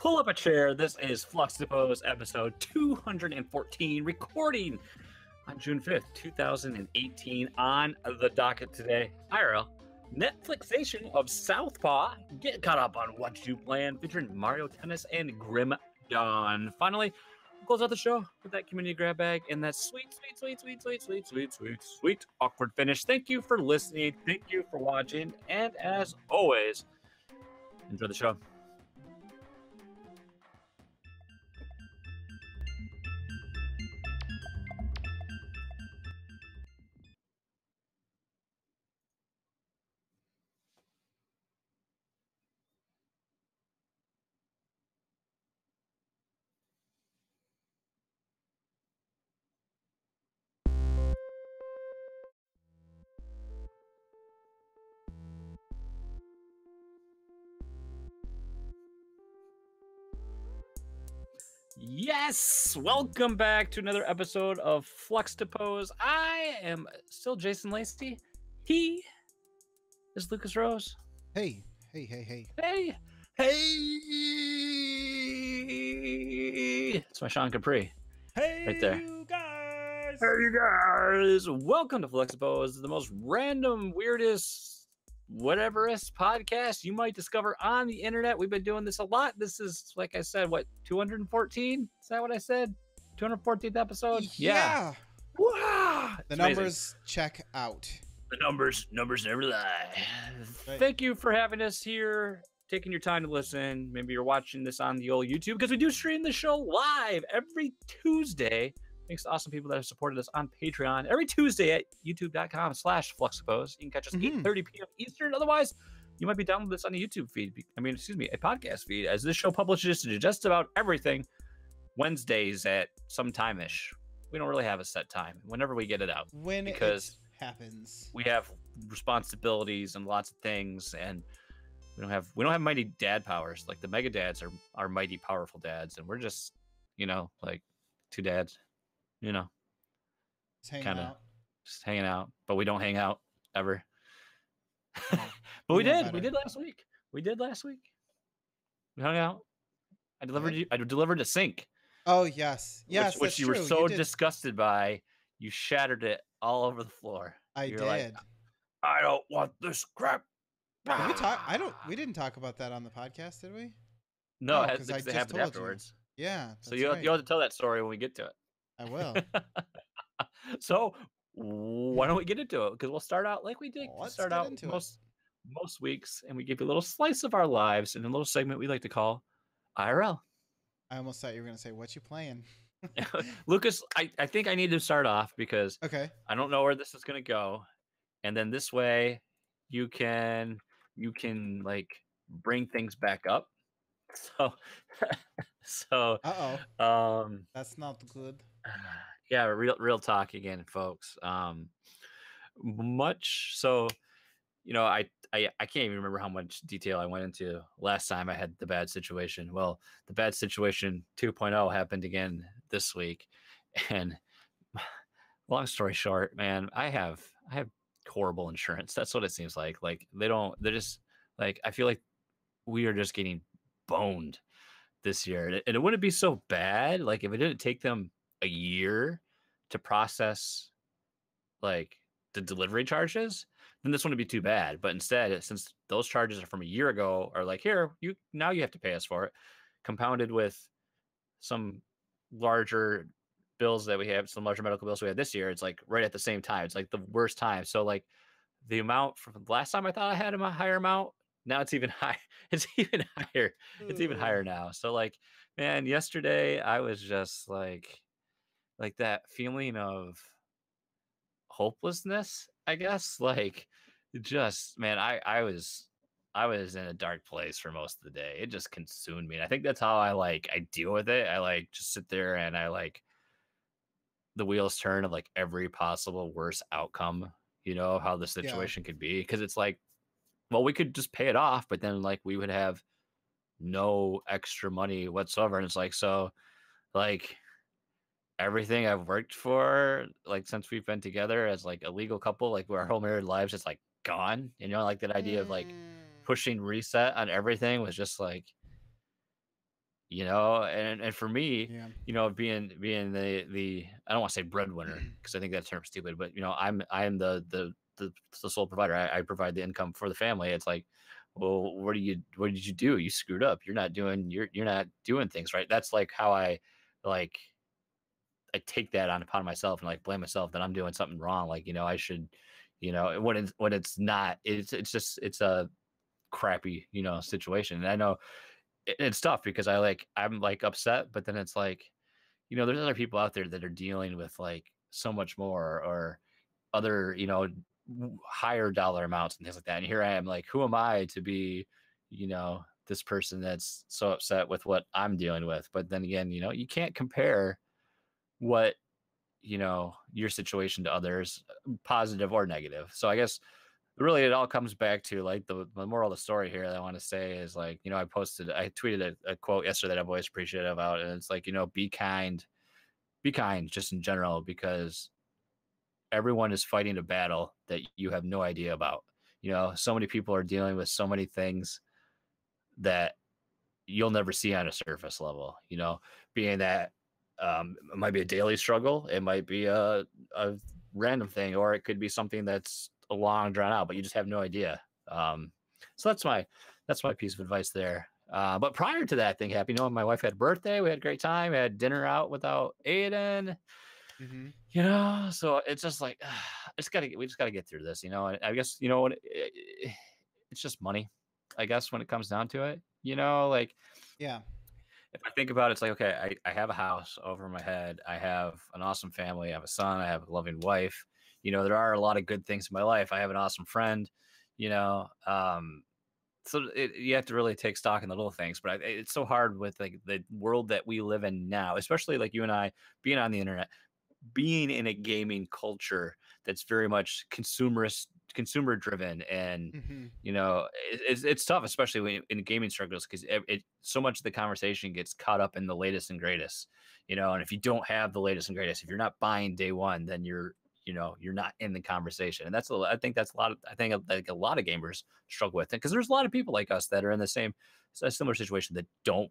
pull up a chair. This is Fluxtaposed episode 214, recording on June 5th, 2018. On the docket today, IRL, Netflixation of Southpaw. Get caught up on what you plan, featuring Mario Tennis and Grim Dawn. Finally, we'll close out the show with that community grab bag and that sweet awkward finish. Thank you for listening. Thank you for watching. And as always, enjoy the show. Yes! Welcome back to another episode of Fluxtaposed. I am still Jason Lacey. He is Lucas Rose. Hey. Hey! It's my Sean Capri. Hey, right there. you guys! Hey, you guys! Welcome to Fluxtaposed, the most random, weirdest, whateverist podcast you might discover on the internet. We've been doing this a lot. This is, like I said, what, 214? Is that what I said? 214th episode? Yeah. Wow! The numbers check out. The numbers never lie. Right. Thank you for having us here, taking your time to listen. Maybe you're watching this on the old YouTube, because we do stream the show live every Tuesday. Thanks to awesome people that have supported us on Patreon every Tuesday at youtube.com/Fluxtaposed. You can catch us 8:30 p.m. Eastern. Otherwise, you might be downloading this on a YouTube feed. A podcast feed, as this show publishes to just about everything Wednesdays at some time-ish. We don't really have a set time. Whenever we get it out. Because it happens. We have responsibilities and lots of things, and we don't have mighty dad powers. Like the mega dads are mighty powerful dads, and we're just, like two dads. Just hanging out, but we don't hang out ever. No, but we did last week. We hung out. I delivered a sink. Oh, yes. Which you were so disgusted by, you shattered it all over the floor. I did. Like, I don't want this crap. We didn't talk about that on the podcast, did we? No, because it happened afterwards. Yeah. So you'll have to tell that story when we get to it. I will. So why don't we get into it? Because we'll start out like we did. Let's start get out into most weeks, and we give you a little slice of our lives in a little segment we like to call IRL. I almost thought you were going to say, what you playing? Lucas, I think I need to start off because okay. I don't know where this is going to go. And then this way you can like bring things back up. So that's not good. Yeah, real talk again, folks. Much so, I can't even remember how much detail I went into last time I had the bad situation. Well, the bad situation 2.0 happened again this week, and long story short, man, I have horrible insurance. That's what it seems like. Like they're just like, I feel like we are just getting boned this year, and it wouldn't be so bad like if it didn't take them a year to process like the delivery charges, then this wouldn't be too bad. But instead, since those charges are from a year ago, are like, here, you have to pay us for it, compounded with some larger bills that we have, some larger medical bills we had this year. It's like right at the same time. It's like the worst time. So like the amount from the last time I thought I had a higher amount, now it's even higher. It's even higher. It's even higher now. So like, man, yesterday I was just like that feeling of hopelessness, I guess. Like, just, man, I was in a dark place for most of the day. It just consumed me. And I think that's how I deal with it. I just sit there and the wheels turn of like every possible worse outcome, how the situation could be. Because it's like, well, we could just pay it off, but then like we would have no extra money whatsoever. And it's like, so like everything I've worked for, like since we've been together as like a legal couple, like our whole married lives just like gone, like that idea of like pushing reset on everything was just like, and for me, Yeah. being the I don't want to say breadwinner because I think that term's stupid, but I'm the sole provider. I provide the income for the family. It's like, well, what did you do? You screwed up. You're not doing things right. That's like how like I take that on upon myself and like blame myself that I'm doing something wrong. Like, I should, when it's not, it's a crappy, situation. And I know it's tough because I'm like upset, but then it's like, there's other people out there that are dealing with like so much more or other, higher dollar amounts and things like that. And here I am like, who am I to be, this person that's so upset with what I'm dealing with? But then again, you can't compare what your situation to others, positive or negative. So I guess really it all comes back to like the moral of the story here that I want to say is like, I tweeted a quote yesterday that I've always appreciated about, and it's like, be kind just in general, because everyone is fighting a battle that you have no idea about. So many people are dealing with so many things that you'll never see on a surface level, being that it might be a daily struggle. It might be a random thing, or it could be something that's a long drawn out, but you just have no idea. So that's my piece of advice there. But prior to that thing happening, my wife had a birthday. We had a great time. We had dinner out without Aiden. Mm-hmm. So it's just like we just gotta get through this. And I guess it's just money. I guess when it comes down to it, like Yeah. if I think about it, it's like, okay, I have a house over my head. I have an awesome family. I have a son. I have a loving wife. There are a lot of good things in my life. I have an awesome friend, you know. So you have to really take stock in the little things. But it's so hard with like the world that we live in now, especially like you and I being on the internet, being in a gaming culture that's very much consumer driven, and Mm-hmm. it's tough, especially when in gaming circles, because so much of the conversation gets caught up in the latest and greatest. And if you don't have the latest and greatest, if you're not buying day one, then you're not in the conversation. And I think that's I think like a lot of gamers struggle with it, because there's a lot of people like us that are in the same a similar situation that don't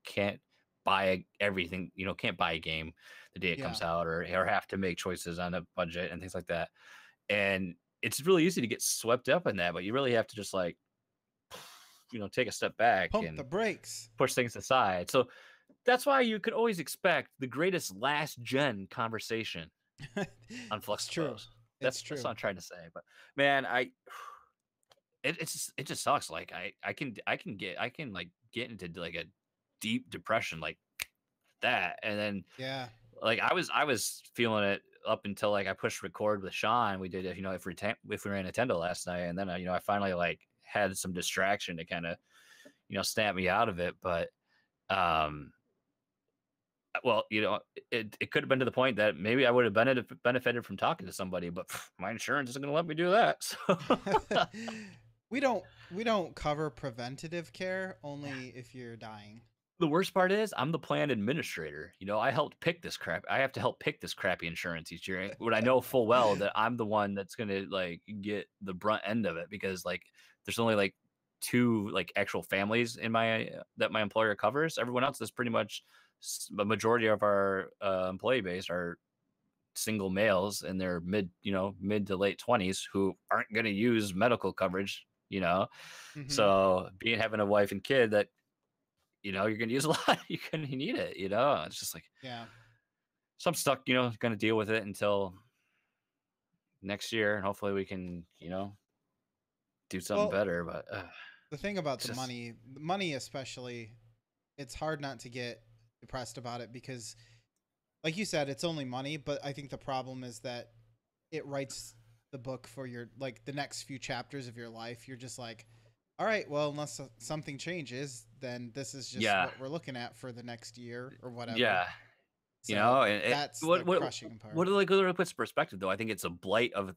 can't buy everything, can't buy a game the day it Yeah. comes out, or have to make choices on a budget and things like that. And it's really easy to get swept up in that, but you really have to just like, take a step back Pump the and brakes. push things aside. So that's why you could always expect the greatest last gen conversation on It's true. Fluxtaposed. It's That's true. what I'm trying to say. But man, it just sucks. Like I can like get into like a deep depression like that, and then Yeah. like I was feeling it up until like I pushed record with Sean. We did if we ran Nintendo last night, and then I finally like had some distraction to kind of snap me out of it. But um, well, it could have been to the point that maybe I would have benefited from talking to somebody, but my insurance isn't going to let me do that. So we don't cover preventative care, only if you're dying. the worst part is I'm the plan administrator. I helped pick this crap. I have to help pick this crappy insurance each year. When I know full well that I'm the one that's gonna like get the brunt end of it, because like there's only like two like actual families in my that my employer covers. Everyone else is pretty much the majority of our employee base are single males in their mid to late 20s who aren't going to use medical coverage. Mm-hmm. So having a wife and kid that you're gonna use a lot. You're gonna need it. It's just like, Yeah. so I'm stuck. Gonna deal with it until next year, and hopefully we can, do something Well, better. But the thing about it's just, the money especially, it's hard not to get depressed about it because, like you said, it's only money. But I think the problem is that it writes the book for your like the next few chapters of your life. You're just like, all right, well, unless something changes, then this is just yeah, what we're looking at for the next year or whatever. yeah. So And that's the crushing part. what like literally puts perspective though. I think it's a blight of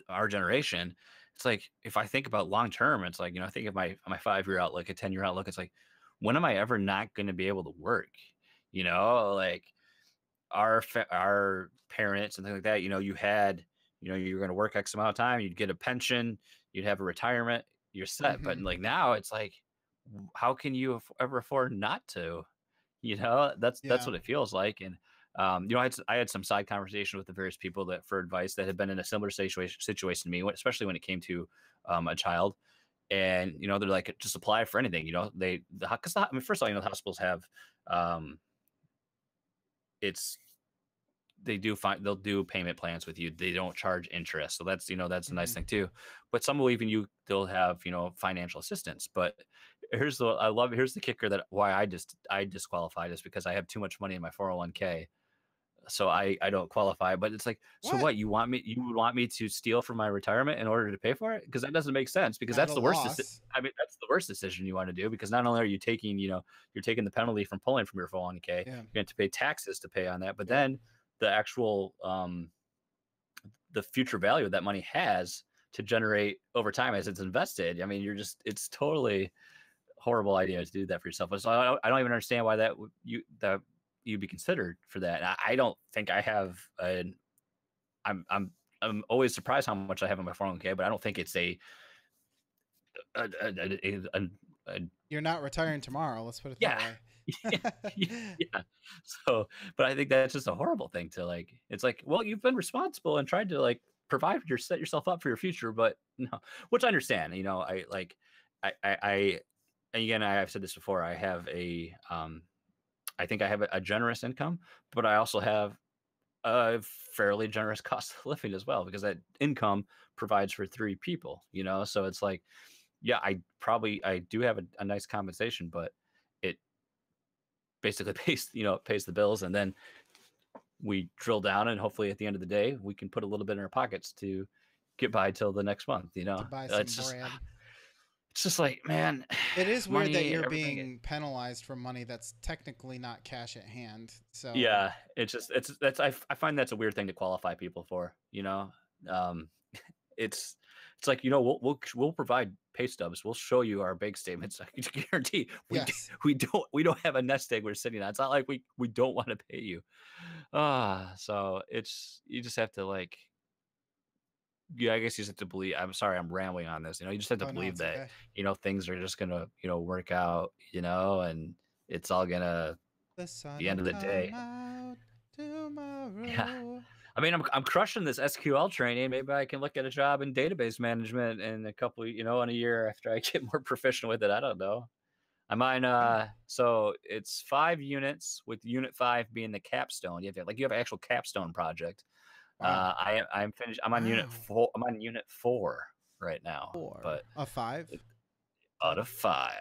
our generation. It's like if I think about long term, it's like I think of my 5-year outlook, a 10-year outlook. It's like, when am I ever not going to be able to work? Like our parents and things like that. You had you're going to work X amount of time, you'd get a pension, you'd have a retirement, you're set. But Mm-hmm. like now, it's like, how can you ever afford not to? You know, that's Yeah. what it feels like. And I had some side conversation with the various people that for advice that had been in a similar situation to me, especially when it came to a child. And they're like, just apply for anything. Because I mean, first of all, the hospitals have um, it's they'll do payment plans with you. They don't charge interest. So that's a nice Hmm. thing too. But some will even they'll have, financial assistance. But here's the kicker that why I disqualified is because I have too much money in my 401k. So I don't qualify. But it's like, so What? what, you would want me to steal from my retirement in order to pay for it? Because that doesn't make sense, because At that's a the worst loss. I mean, that's the worst decision you want to do, because not only are you taking, you're taking the penalty from pulling from your 401k, Yeah. you have to pay taxes to pay on that, but Yep. then the actual the future value that money has to generate over time as it's invested. I mean, it's totally horrible idea to do that for yourself. So I don't even understand why that you'd be considered for that. I don't think I have an. I'm always surprised how much I have in my 401k, but I don't think it's a, a, a, a You're not retiring tomorrow. Let's put it that yeah. way. Yeah, yeah. So, but I think that's just a horrible thing to like. It's like, well, you've been responsible and tried to like set yourself up for your future, but no, which I understand. I and again, I've said this before. I think I have a generous income, but I also have a fairly generous cost of living as well, because that income provides for three people. So it's like, yeah, I do have a nice compensation, but it basically pays the bills, and then we drill down, and hopefully at the end of the day we can put a little bit in our pockets to get by till the next month. To buy some It's just bread. it's just like, man, It is weird that money, you're everything. being penalized for money that's technically not cash at hand. So, Yeah, it's just I find that's a weird thing to qualify people for. um it's it's like, we'll provide pay stubs, we'll show you our bank statements. I can guarantee yes. we don't have a nest egg we're sitting on. It's not like we don't want to pay you. So it's, you just have to like, yeah, I guess you just have to believe. I'm sorry, I'm rambling on this. You just have to Oh, no, believe it's that, okay. things are just gonna, work out, and it's all gonna, The sun the will end of the come day. out Yeah. tomorrow. I mean, I'm crushing this SQL training. Maybe I can look at a job in database management in a couple, in a year after I get more proficient with it. I don't know. I'm on so it's 5 units, with unit 5 being the capstone. You have an actual capstone project. Wow. I'm finished. I'm on unit Wow. 4. I'm on unit 4 right now, but 4 of 5. out That of 5.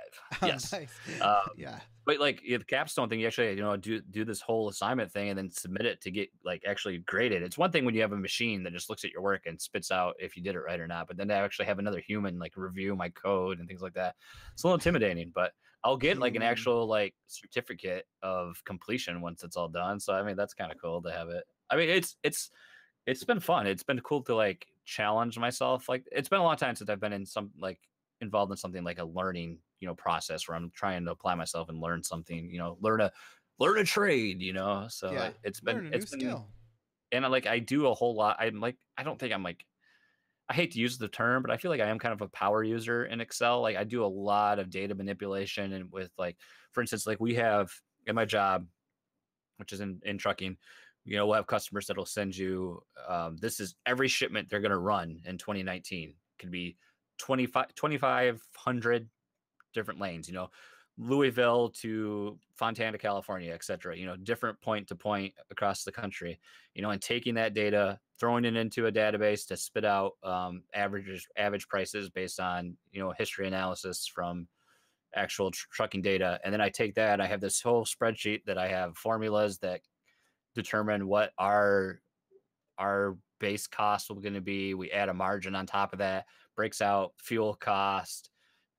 Yes. nice. Um, Yeah. but like, the capstone thing, you actually, do this whole assignment thing and then submit it to get like actually graded. It's one thing when you have a machine that just looks at your work and spits out if you did it right or not, but then to actually have another human like review my code and things like that, it's a little intimidating. But I'll get like an Human. actual like certificate of completion once it's all done. So I mean, that's kind of cool to have it. I mean, it's been fun. It's been cool to like challenge myself. Like, it's been a long time since I've been in some like involved in something like a learning, process where I'm trying to apply myself and learn something, learn a trade, So Yeah. Learn a it's new been, skill. and I do a whole lot. I'm like, I don't think I'm like, I hate to use the term, but I feel like I am kind of a power user in Excel. Like, I do a lot of data manipulation, and with like, for instance, like we have in my job, which is in trucking, we'll have customers that'll send you, this is every shipment they're going to run in 2019. Could be 2,500 different lanes, Louisville to Fontana, California, et cetera, different point to point across the country, and taking that data, throwing it into a database to spit out average prices based on, history analysis from actual trucking data. And then I take that, I have this whole spreadsheet that I have formulas that determine what our base costs will going to be. We add a margin on top of that, breaks out fuel cost,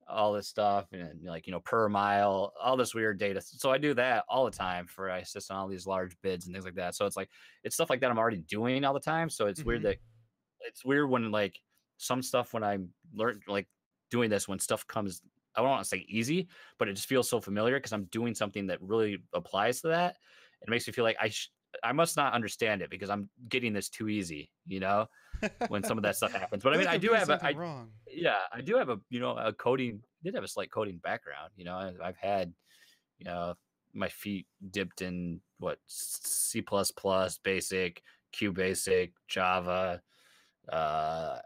all this stuff, and like, per mile, all this weird data. So I do that all the time for, I assist on all these large bids and things like that. So it's like, it's stuff like that I'm already doing all the time. So Hmm. it's weird when like some stuff, when I'm like doing this, when stuff comes, I don't want to say easy, but it just feels so familiar because I'm doing something that really applies to that. It makes me feel like I must not understand it because I'm getting this too easy, when some of that stuff happens. But I feel mean, like I I'm do doing have something wrong. I do have a coding, did have a slight coding background. I've had, you know, my feet dipped in C++, basic, Q basic, Java, uh,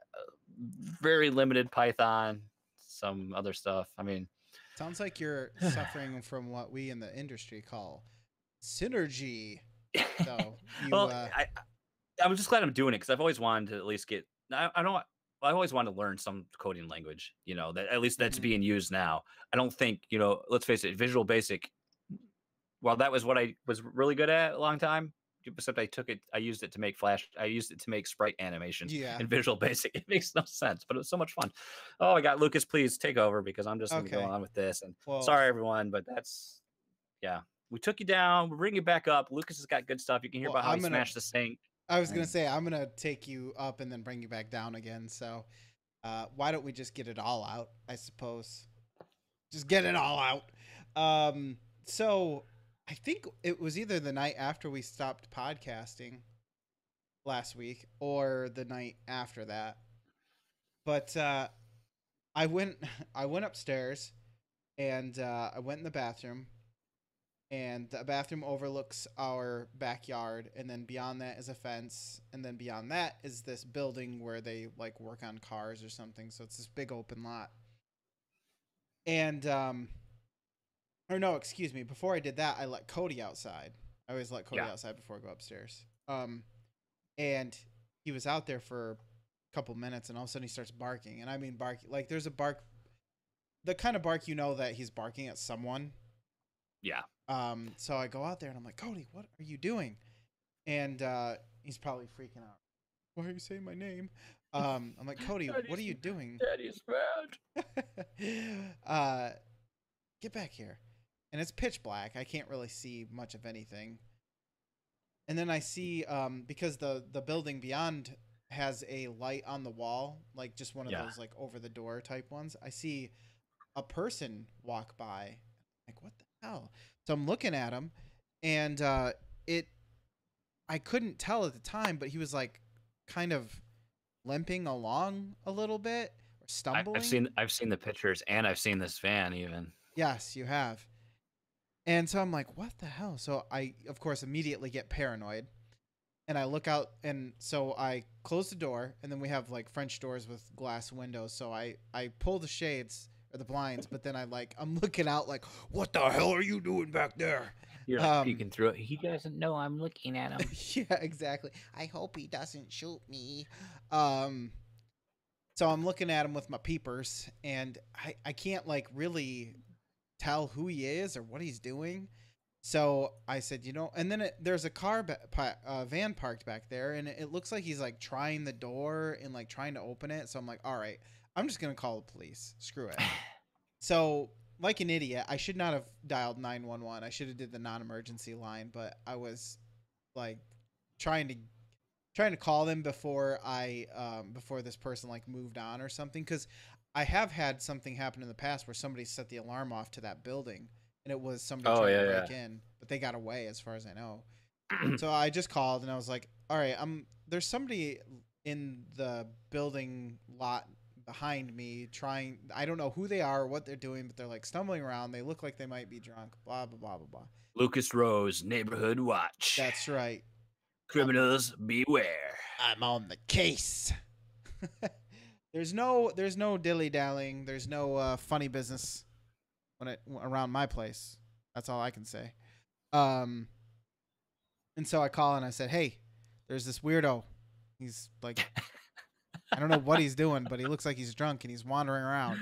very limited Python, some other stuff. I mean, Sounds like you're suffering from what we in the industry call synergy. So you, well, I'm just glad I'm doing it because I've always wanted to at least get. I don't. I've always wanted to learn some coding language. That at least that's mhm. being used now. I don't think Let's face it, Visual Basic. Well, that was what I was really good at a long time. Except I used it to make Flash. I used it to make sprite animations Yeah. in Visual Basic. It makes no sense, but it was so much fun. Oh, I got Lucas. Please take over because I'm just going to go Okay. on with this. And Well, sorry, everyone, but yeah. We took you down. We'll bring you back up. Lucas has got good stuff. You can hear well, about how he smashed the sink. I was gonna And say I'm gonna take you up and then bring you back down again. So, why don't we just get it all out? I suppose. Just get it all out. So I think it was either the night after we stopped podcasting last week or the night after that. But I went I went upstairs and I went in the bathroom, and the bathroom overlooks our backyard, and then beyond that is a fence, and then beyond that is this building where they like work on cars or something. So it's this big open lot. And or no, excuse me, before I did that, I let Cody outside. I always let Cody yeah, outside before I go upstairs. And he was out there for a couple minutes, and all of a sudden he starts barking. And I mean barking like there's a bark, the kind of bark that he's barking at someone. yeah. So I go out there and I'm like, Cody, what are you doing? And he's probably freaking out. Why are you saying my name? I'm like, Cody, what are you doing? Daddy's mad. uh, get back here. And it's pitch black. I can't really see much of anything. And then I see, because the building beyond has a light on the wall, like just one of Yeah. those like over the door type ones. I see a person walk by. Like, what the hell? So I'm looking at him, and it I couldn't tell at the time, but he was like kind of limping along a little bit or stumbling. I've seen the pictures and I've seen this van even. Yes, you have. And so I'm like, what the hell? So I, of course, immediately get paranoid, and I look out, and so I close the door, and then we have like French doors with glass windows. So I pull the shades or the blinds, but then I'm looking out like, what the hell are you doing back there? You're like peeking through it. He doesn't know I'm looking at him. Yeah, exactly. I hope he doesn't shoot me. So I'm looking at him with my peepers, and I can't like really tell who he is or what he's doing. So I said, and then there's a van parked back there, and it looks like he's like trying the door and like trying to open it. So I'm like, all right, I'm just gonna call the police. Screw it. So like an idiot, I should not have dialed 911. I should have did the non-emergency line, but I was like trying to call them before before this person like moved on or something, because I have had something happen in the past where somebody set the alarm off to that building, and it was somebody trying to break in, but they got away as far as I know. So I just called and I was like, all right, there's somebody in the building lot behind me trying, I don't know who they are or what they're doing, but they're like stumbling around. They look like they might be drunk, blah, blah, blah, blah, blah. Lucas Rose, Neighborhood Watch. That's right. Criminals beware. I'm on the case. There's no dilly dallying. There's no funny business around my place. That's all I can say. And so I call and I said, "Hey, there's this weirdo. He's like, I don't know what he's doing, but he looks like he's drunk and he's wandering around."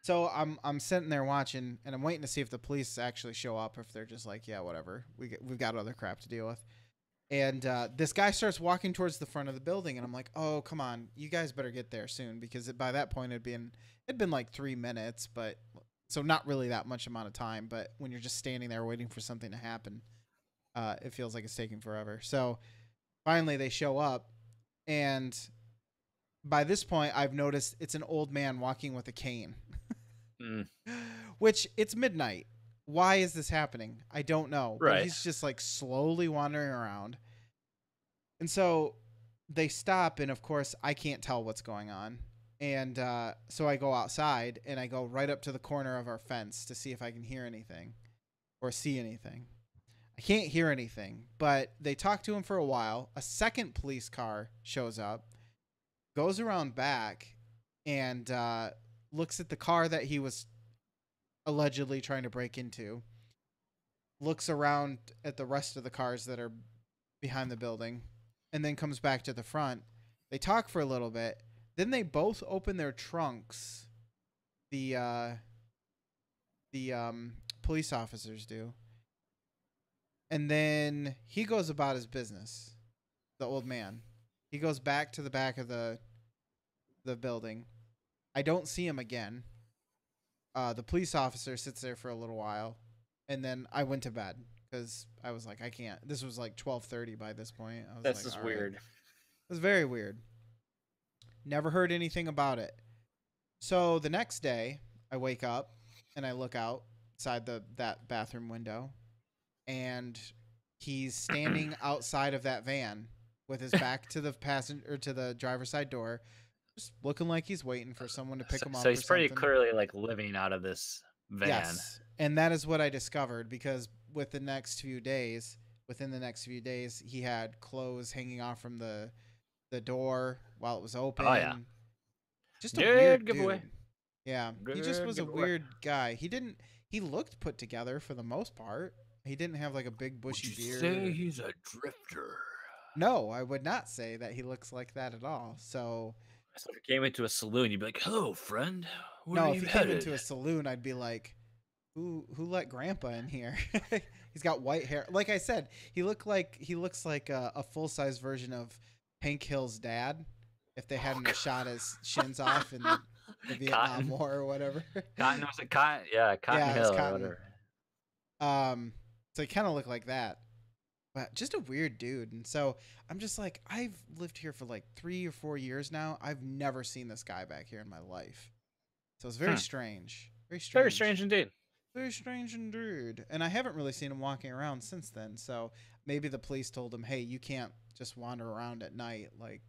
So I'm sitting there watching, and I'm waiting to see if the police actually show up, or if they're just like, "Yeah, whatever. We've got other crap to deal with." And this guy starts walking towards the front of the building, and I'm like, "Oh, come on, you guys better get there soon," because by that point it'd been like 3 minutes, but so not really that much amount of time. But when you're just standing there waiting for something to happen, it feels like it's taking forever. So finally they show up, and by this point I've noticed it's an old man walking with a cane, which it's midnight. why is this happening? I don't know, but Right. he's just like slowly wandering around. And so they stop, and of course, I can't tell what's going on. And so I go outside and I go right up to the corner of our fence to see if I can hear anything or see anything. I can't hear anything, but they talk to him for a while. A second police car shows up, goes around back, and looks at the car that he was allegedly trying to break into, looks around at the rest of the cars that are behind the building, and then comes back to the front. They talk for a little bit. Then they both open their trunks. The police officers do, and then he goes about his business. The old man. He goes back to the back of the building. I don't see him again. The police officer sits there for a little while, and then I went to bed because I was like, I can't. This was like 12:30 by this point. I was That's like, just all right. weird. It was very weird. Never heard anything about it. So the next day, I wake up and I look outside that bathroom window, and he's standing outside of that van with his back to the passenger to the driver's side door, just looking like he's waiting for someone to pick him So up or he's pretty something. clearly like living out of this van. Yes, and that is what I discovered because within the next few days, he had clothes hanging off from the door while it was Oh yeah. open. Just a Good weird giveaway. dude. Yeah, he just Good was a giveaway. weird guy. He looked put together for the most part. He didn't have like a big Would bushy you beard. say he's a drifter? No, I would not say that he looks like that at all. So, So if you came into a saloon, you'd be like, "Hello, friend. Where are no, if you he came into headed?" a saloon, I'd be like, who let grandpa in here? He's got white hair. Like I said, he looks like a full-size version of Hank Hill's dad if they Oh hadn't shot his shins off in the Vietnam Cotton. War or whatever. Cotton was it Cotton? Yeah, Cotton Yeah, it was Hill or Cotton. whatever. So he kind of looked like that. But just a weird dude. And so I'm just like, I've lived here for like 3 or 4 years now. I've never seen this guy back here in my life. So it's very Hmm. strange. Very Very strange. strange indeed. Very strange indeed. And I haven't really seen him walking around since then. So maybe the police told him, hey, you can't just wander around at night. Like,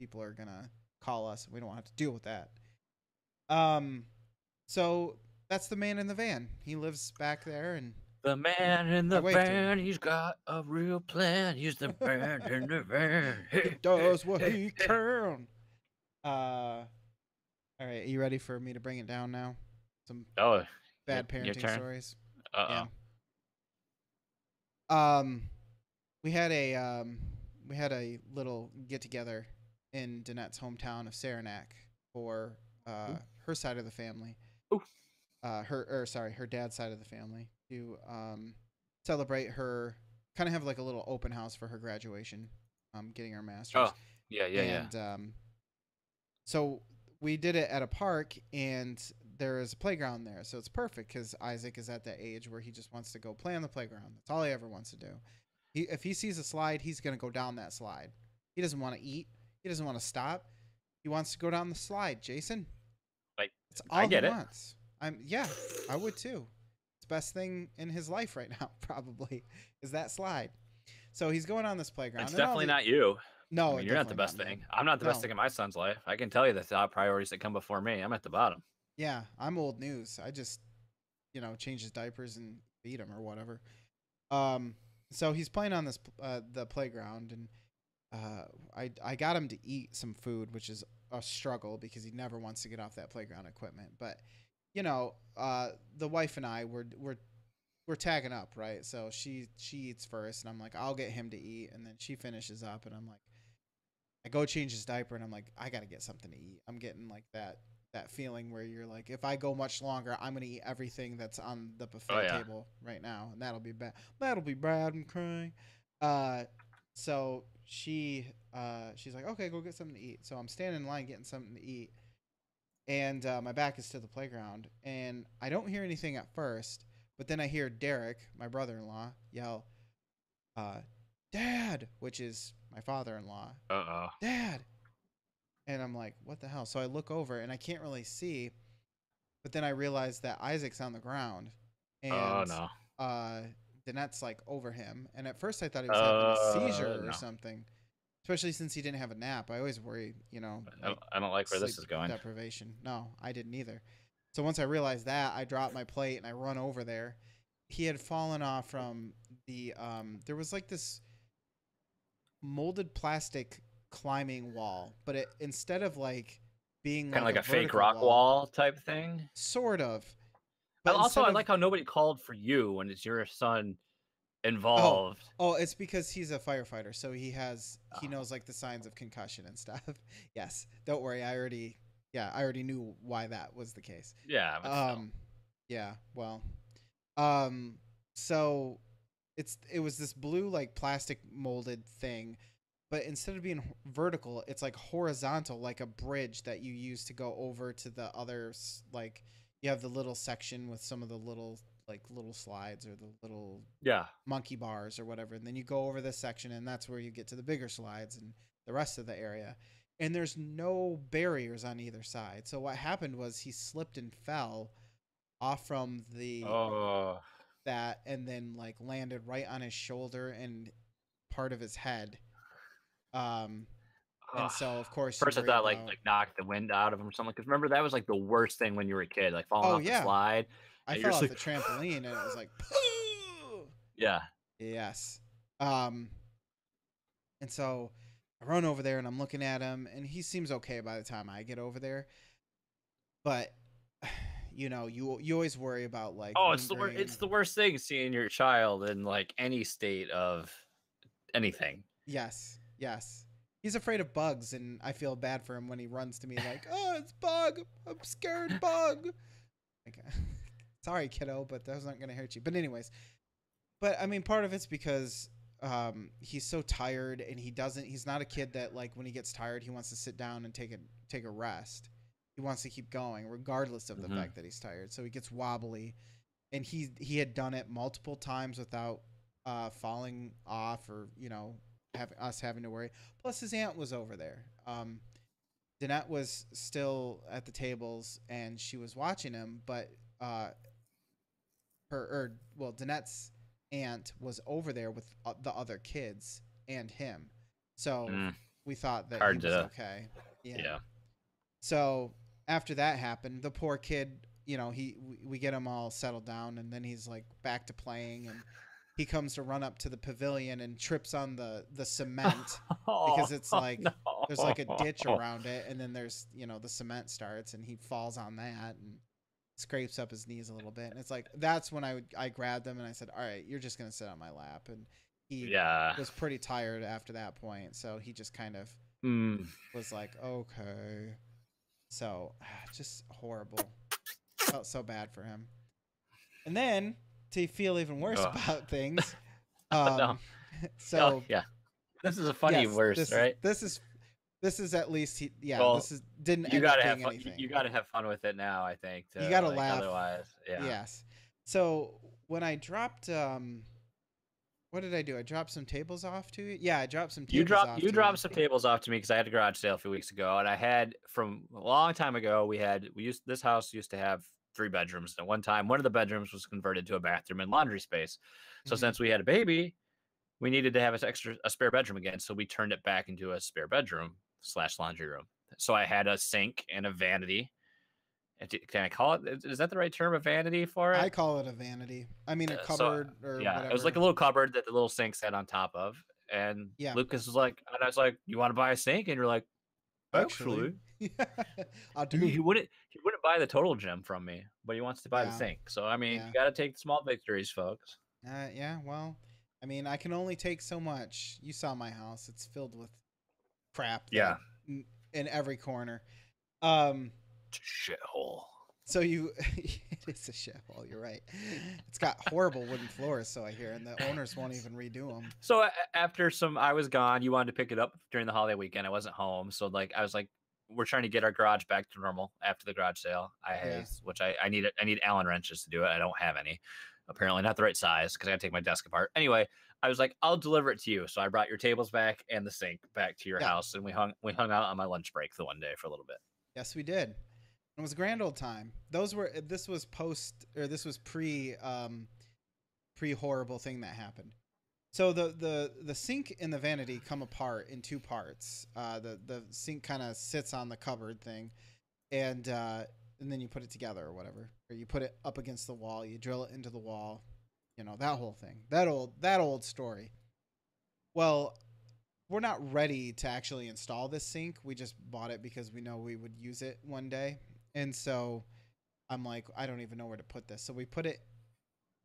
people are going to call us. We don't have to deal with that. Um, so that's the man in the van. He lives back there, and The man in I the waved to him. van, he's got a real plan. He's the man in the van. He does what he can. All right, you ready for me to bring it down now? Some Oh, bad your parenting turn. stories. Uh Yeah. oh. Um, we had a little get together in Danette's hometown of Saranac for her side of the family. Ooh. Her dad's side of the family to celebrate her, kind of have like a little open house for her graduation, getting her master's. Oh, yeah. And so we did it at a park, and there is a playground there, so it's perfect because Isaac is at that age where he just wants to go play on the playground. That's all he ever wants to do. If he sees a slide, he's gonna go down that slide. He doesn't want to eat. He doesn't want to stop. He wants to go down the slide. Jason, Like, that's I all he get it. wants. Yeah, I would too. It's the best thing in his life right now, probably, is that slide. So he's going on this playground. It's And all definitely the, not you. I no, mean, you're not the definitely best not me. thing. I'm not the best No, thing in my son's life. I can tell you the top priorities that come before me. I'm at the bottom. yeah, I'm old news. I just, change his diapers and feed him or whatever. Um, so he's playing on this the playground, and I got him to eat some food, which is a struggle because he never wants to get off that playground equipment. But the wife and I we're tagging up, right? So she eats first, and I'm like, I'll get him to eat, and then she finishes up, and I'm like, I go change his diaper, and I'm like, I gotta get something to eat. I'm getting like that feeling where you're like, if I go much longer, I'm gonna eat everything that's on the Oh buffet yeah. table right now, and that'll be bad. That'll be bad. I'm crying. Uh, so she's like, okay, go get something to eat. So I'm standing in line getting something to eat, and my back is to the playground, and I don't hear anything at first, but then I hear Derek, my brother-in-law, yell, uh, "Dad," which is my father-in-law. Uh oh. Dad. And I'm like, what the hell? So I look over and I can't really see, but then I realize that Isaac's on the ground, Oh and no. uh Danette's like over him, and at first I thought he was having a seizure or No. something, especially since he didn't have a nap. I always worry, you know, like I don't like where sleep this is going. deprivation. No, I didn't either. So once I realized that, I dropped my plate and I run over there. He had fallen off from the there was like this molded plastic climbing wall, but it, instead of like being Kind of like like a a fake vertical rock wall, wall type thing. sort of, I but also instead I of like how nobody called for you when it's your son oh, involved. oh, it's because he's a firefighter, so he Oh, knows like the signs of concussion and stuff. Yes, don't worry, I already knew why that was the case. yeah, but still. Um, yeah, well, um, so it was this blue like plastic molded thing, but instead of being vertical, it's like horizontal, like a bridge that you use to go over to the others. Like you have the little section with some of the little slides or the little Yeah. monkey bars or whatever, and then you go over this section, and that's where you get to the bigger slides and the rest of the area. And there's no barriers on either side. So what happened was he slipped and fell off from the Oh. that, and then like landed right on his shoulder and part of his head. Um, Ugh. and so of course you First, I worry thought about. like knocked the wind out of him or something. Because remember that was like the worst thing when you were a kid, like falling Oh off the yeah, slide, I and you're fell just off like, the trampoline and it was like, yeah. yes. Um, and so I run over there and I'm looking at him, and he seems okay by the time I get over there. But you know, you always worry about like Oh, it's the worst. lingering. It's the worst thing seeing your child in like any state of anything. Yes, yes. He's afraid of bugs, and I feel bad for him when he runs to me like, "Oh, it's bug. I'm scared, bug." Like, sorry, kiddo, but those aren't gonna hurt you. But anyways, but I mean, part of it's because he's so tired, and he doesn't. He's not a kid that like when he gets tired, he wants to sit down and take a rest. He wants to keep going, regardless of the Hmm. fact that he's tired. So he gets wobbly, and he had done it multiple times without falling off, or you know, having to worry. Plus, his aunt was over there. Danette was still at the tables, and she was watching him, but uh, Danette's aunt was over there with the other kids and him, so Mm, we thought that he hard was to. okay. Yeah. Yeah. So after that happened, the poor kid, you know, we get him all settled down, and then he's like back to playing, and he comes to run up to the pavilion and trips on the cement, Oh because it's like there's like a ditch no. around it, and then there's, you know, the cement starts, and he falls on that and scrapes up his knees a little bit, and it's like that's when I grabbed him and I said, all right, you're just gonna sit on my lap. And he Yeah. was pretty tired after that point, so he just kind of Mm. was like, okay. So just horrible. Felt so bad for him. And then to feel even worse Ugh. about things, No. um, Oh so yeah. This is a funny yes, worst, right? this is at least yeah, Well, this is didn't you end up gotta have being fun. anything. You gotta have fun with it now. I think You to gotta like laugh. otherwise, yeah. Yes. So when I dropped what did I do? I dropped some tables off to you. Yeah, I dropped some tables off You to you. dropped some tables off to me because I had a garage sale a few weeks ago, and I had from a long time ago. We used this house used to have 3 bedrooms. At one time, one of the bedrooms was converted to a bathroom and laundry space. So Mm-hmm. since we had a baby, we needed to have a spare bedroom again. So we turned it back into a spare bedroom slash laundry room. So I had a sink and a vanity. Can I call it? Is that the right term? A vanity for I it? call it a vanity. I mean a So cupboard or yeah, it was like whatever. a little cupboard that the little sink sat on top of. And Yeah, Lucas was like, and I was like, "You want to buy a sink?" And you're like, actually. "Actually," I I mean, do. he wouldn't buy the total gem from me, but he wants to buy the Yeah. sink. So I mean, Yeah. you got to take the small victories, folks. Yeah, well, I mean, I can only take so much. You saw my house. It's filled with crap that Yeah, in every corner. Um shithole. so you it is a shithole, you're right. It's got horrible wooden floors, so I hear, and the owners won't even redo them. So after I was gone. You wanted to pick it up during the holiday weekend. I wasn't home, so like I was like, we're trying to get our garage back to normal after the garage sale. Yeah. I need Allen wrenches to do it. I don't have any. Apparently, not the right size because I got to take my desk apart. Anyway, I was like, I'll deliver it to you. So I brought your tables back and the sink back to your Yeah. house, and we hung out on my lunch break the one day for a little bit. Yes, we did. It was a grand old time. This was post, or this was pre horrible thing that happened. So the sink and the vanity come apart in two parts. The sink kind of sits on the cupboard thing, and then you put it together or whatever, or you put it up against the wall. You drill it into the wall. You know, that whole thing. That old story. Well, we're not ready to actually install this sink. We just bought it because we know we would use it one day, and so I'm like, I don't even know where to put this. So we put it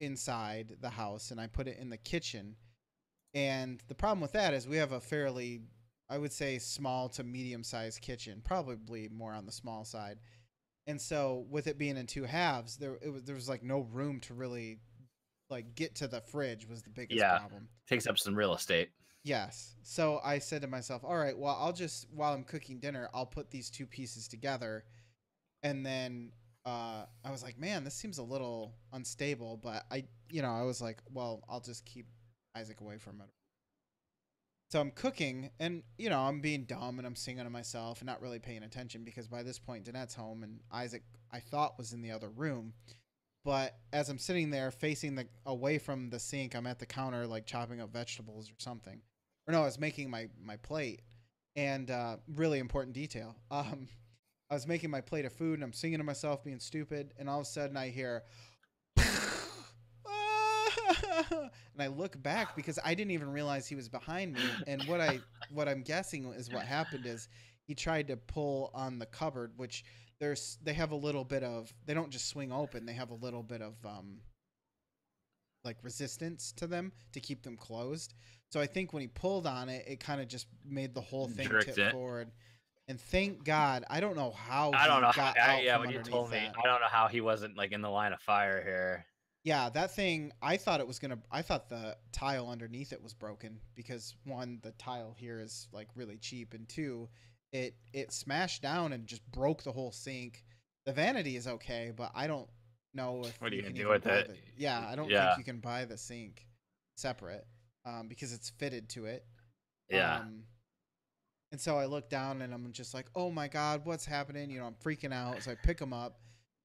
inside the house, and I put it in the kitchen. And the problem with that is we have a fairly, I would say, small to medium sized kitchen, probably more on the small side. And so with it being in two halves, there was like no room to really like get to the fridge was the biggest Yeah, problem. takes up some real estate. Yes. So I said to myself, all right, well, I'll just, while I'm cooking dinner, I'll put these two pieces together. And then I was like, man, this seems a little unstable. But I was like, well, I'll just keep Isaac away from it. So I'm cooking, and I'm being dumb, and I'm singing to myself and not really paying attention because by this point, Danette's home, and Isaac, I thought, was in the other room. But as I'm sitting there facing away from the sink, I'm at the counter like chopping up vegetables or something. Or no, I was making my plate. And really important detail. I was making my plate of food and I'm singing to myself, being stupid, and all of a sudden I hear and I look back because I didn't even realize he was behind me. And what I'm guessing is what happened is he tried to pull on the cupboard, which they have a little bit of, they don't just swing open, they have a little bit of like resistance to them to keep them closed. So I think when he pulled on it, it kind of just made the whole thing Jerked tip it. forward. And thank God, I don't know how I don't he know. got out Yeah, from when you underneath told me, that. I don't know how he wasn't like in the line of fire here. Yeah, that thing, I thought the tile underneath it was broken because one, the tile here is like really cheap, and two, it smashed down and just broke the whole sink. The vanity is okay, but I don't know if What are you you gonna can do even with buy it? I don't think Yeah, you can buy the sink separate, because it's fitted to it. yeah. Um, and so I look down and I'm just like, oh my God, what's happening? I'm freaking out. So I pick him up,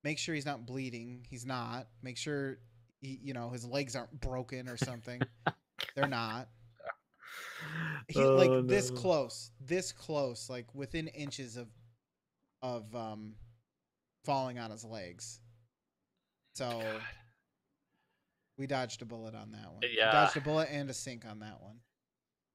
make sure he's not bleeding. He's not. Make sure his legs aren't broken or something. They're not. He Oh like no. this close, like within inches of falling on his legs. So God. we dodged a bullet on that one. We Yeah. dodged a bullet and a sink on that one.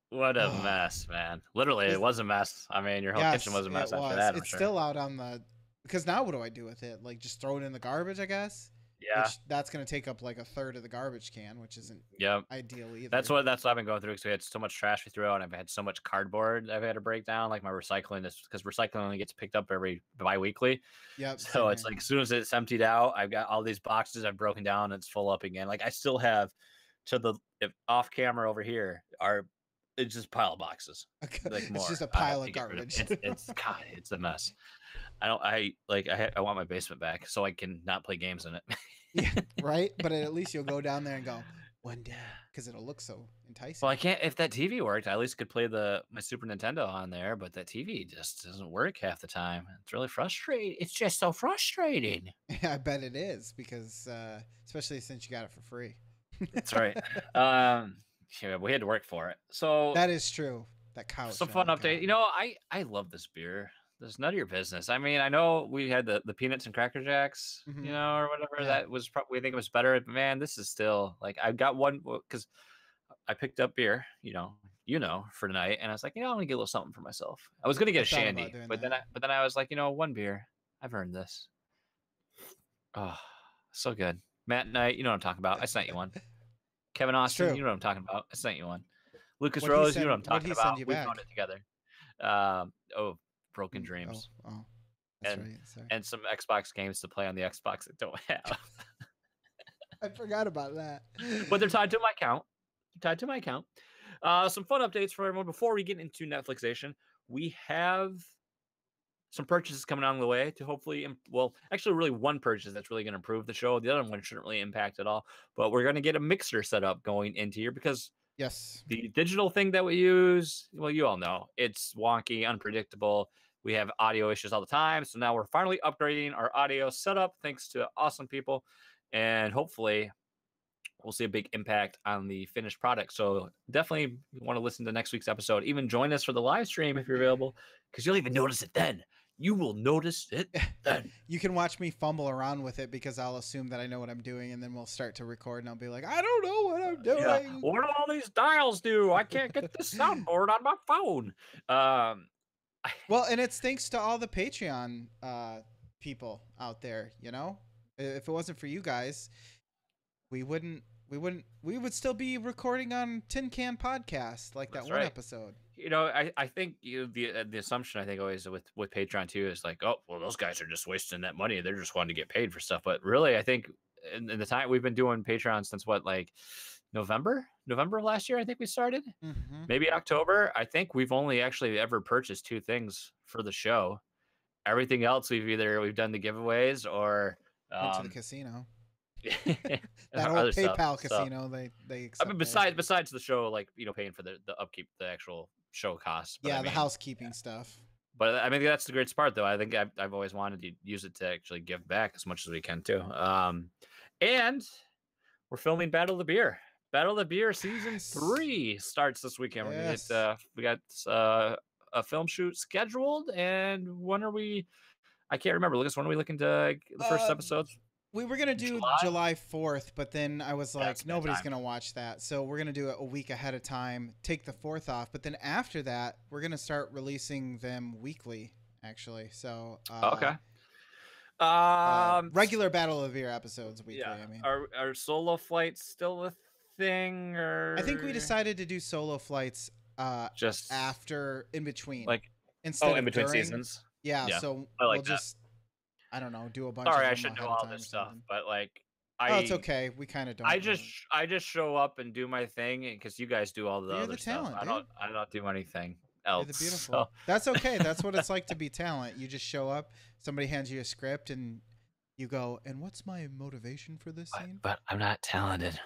What a Oh, mess, man. Literally, it this was a mess. I mean, your whole kitchen yes, was a it mess after was. that, I'm It's sure. still out on the, because now what do I do with it? Like just throw it in the garbage, I guess. Yeah. Which that's gonna take up like a third of the garbage can, which isn't Yep. ideal That's either. what that's what I've been going through because we had so much trash we threw out. And I've had so much cardboard I've had to break down. Like my recycling is because recycling only gets picked up every bi-weekly. Yep, So same it's here. like as soon as it's emptied out, I've got all these boxes I've broken down and it's full up again. Like I still have to the off camera over here are it's just pile of boxes. Like It's just more a I have pile to of get rid of. garbage. It's God, it's a mess. I want my basement back so I can not play games in it. Yeah, right. But at least you'll go down there and go one day because it'll look so Well, enticing. I can't if that TV worked, I at least could play my Super Nintendo on there, but that TV just doesn't work half the time. It's really frustrating. It's just so frustrating. I bet it is because especially since you got it for free. That's right. Um, yeah, we had to work for it. So That is true. That couch. some Oh fun my update. God. I love this beer. There's none of your business. I mean, I know we had the peanuts and cracker jacks, Hmm. or whatever. Yeah. That was probably I think it was better. But man, this is still like I've got one because I picked up beer, for tonight, and I was like, I'm gonna get a little something for myself. I was gonna get I a thought about shandy, doing but that. then I was like, one beer, I've earned this. Oh, so good. Matt Knight, you know what I'm talking about. I sent you one. Kevin It's Austin, true. you know what I'm talking about. I sent you one. Lucas What he Rose, you know what send? I'm What talking he about. send you We found back? it together. Broken Oh, Dreams, oh, that's and right. Sorry, and some Xbox games to play on the Xbox that don't have, I forgot about that. but they're tied to my account. Tied to my account. Some fun updates for everyone before we get into Netflixation. We have some purchases coming on the way to hopefully, actually, really one purchase that's really going to improve the show. The other one shouldn't really impact at all. But we're going to get a mixer set up going into here because Yes. the digital thing that we use, well, you all know, it's wonky, unpredictable. We have audio issues all the time. So now we're finally upgrading our audio setup thanks to awesome people. And hopefully we'll see a big impact on the finished product. So definitely want to listen to next week's episode. Even join us for the live stream if you're available, because you'll even notice it then. You will notice it then. You can watch me fumble around with it because I'll assume that I know what I'm doing, and then we'll start to record, and I'll be like, I don't know what I'm doing. Yeah. What do all these dials do? I can't get this soundboard on my phone. Well, and it's thanks to all the Patreon people out there. You know, if it wasn't for you guys, we would still be recording on Tin Can Podcast like That's that one right. episode. You know, I think the assumption I think always with Patreon too is like, oh, well, those guys are just wasting that money. They're just wanting to get paid for stuff. But really, I think in the time we've been doing Patreon since what, like November of last year, I think we started, maybe October. I think we've only actually ever purchased 2 things for the show. Everything else we've done the giveaways or Went to the casino. That old other PayPal stuff. casino. They accept. I mean, besides the show, like, you know, paying for the upkeep, the actual show costs. But yeah, I mean, the housekeeping stuff. But I mean, that's the greatest part, though. I think I've always wanted to use it to actually give back as much as we can too. And we're filming Battle of the Beer. Battle of the Beer season 3 starts this weekend. Yes. We got a film shoot scheduled, and when are we? I can't remember. Lucas, when are we looking to the first episodes? We were gonna do July 4th, but then I was like, nobody's gonna watch that, so we're gonna do it a week ahead of time. Take the 4th off, but then after that, we're gonna start releasing them weekly. Actually, so okay. Regular Battle of the Beer episodes weekly. Yeah. I mean, are solo flights still a thing, or I think we decided to do solo flights just after, in between, like instead of in between during. seasons. Yeah, so we'll just, I don't know, do a bunch. Sorry, of them I should know ahead of all time this or stuff, something. but like, Oh, it's okay. We kind of don't. I just show up and do my thing because you guys do all the You're other the talent, stuff. dude. I don't do anything else. You're the beautiful. So. That's okay. That's what it's like to be talent. You just show up. Somebody hands you a script, and you go, "And what's my motivation for this scene?" But I'm not talented.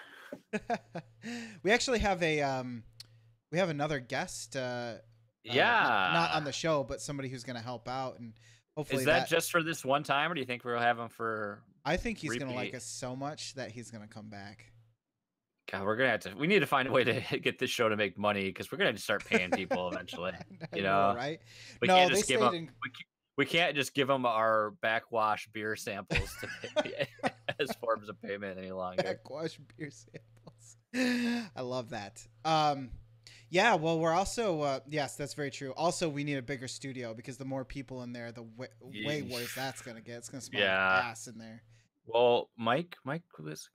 We actually have we have another guest. Yeah. Not on the show, but somebody who's going to help out, and hopefully. Is that just for this one time, or do you think we'll have him for? I think he's going to like us so much that he's going to come back. God, we're gonna have to. We need to find a way to get this show to make money because we're gonna have to start paying people eventually. You know, right? We can't just give them. We can't just give them our backwash beer samples to pay, as forms of payment any longer. Backwash beer samples. I love that. Yeah, well, we're also yes, that's very true. Also, we need a bigger studio because the more people in there, the way worse that's gonna get. It's gonna smell like ass in there. Well, Mike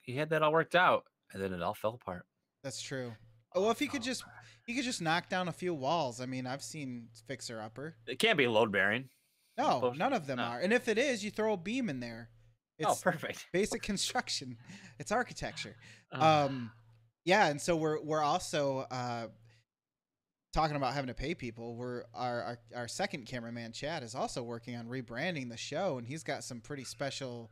he had that all worked out, and then it all fell apart. That's true. Well, if he could just knock down a few walls. I mean, I've seen Fixer Upper. It can't be load bearing. No, none of them are. And if it is, you throw a beam in there. It's perfect. Basic construction. It's architecture. Yeah, and so we're also talking about having to pay people. Our second cameraman Chad is also working on rebranding the show, and he's got some pretty special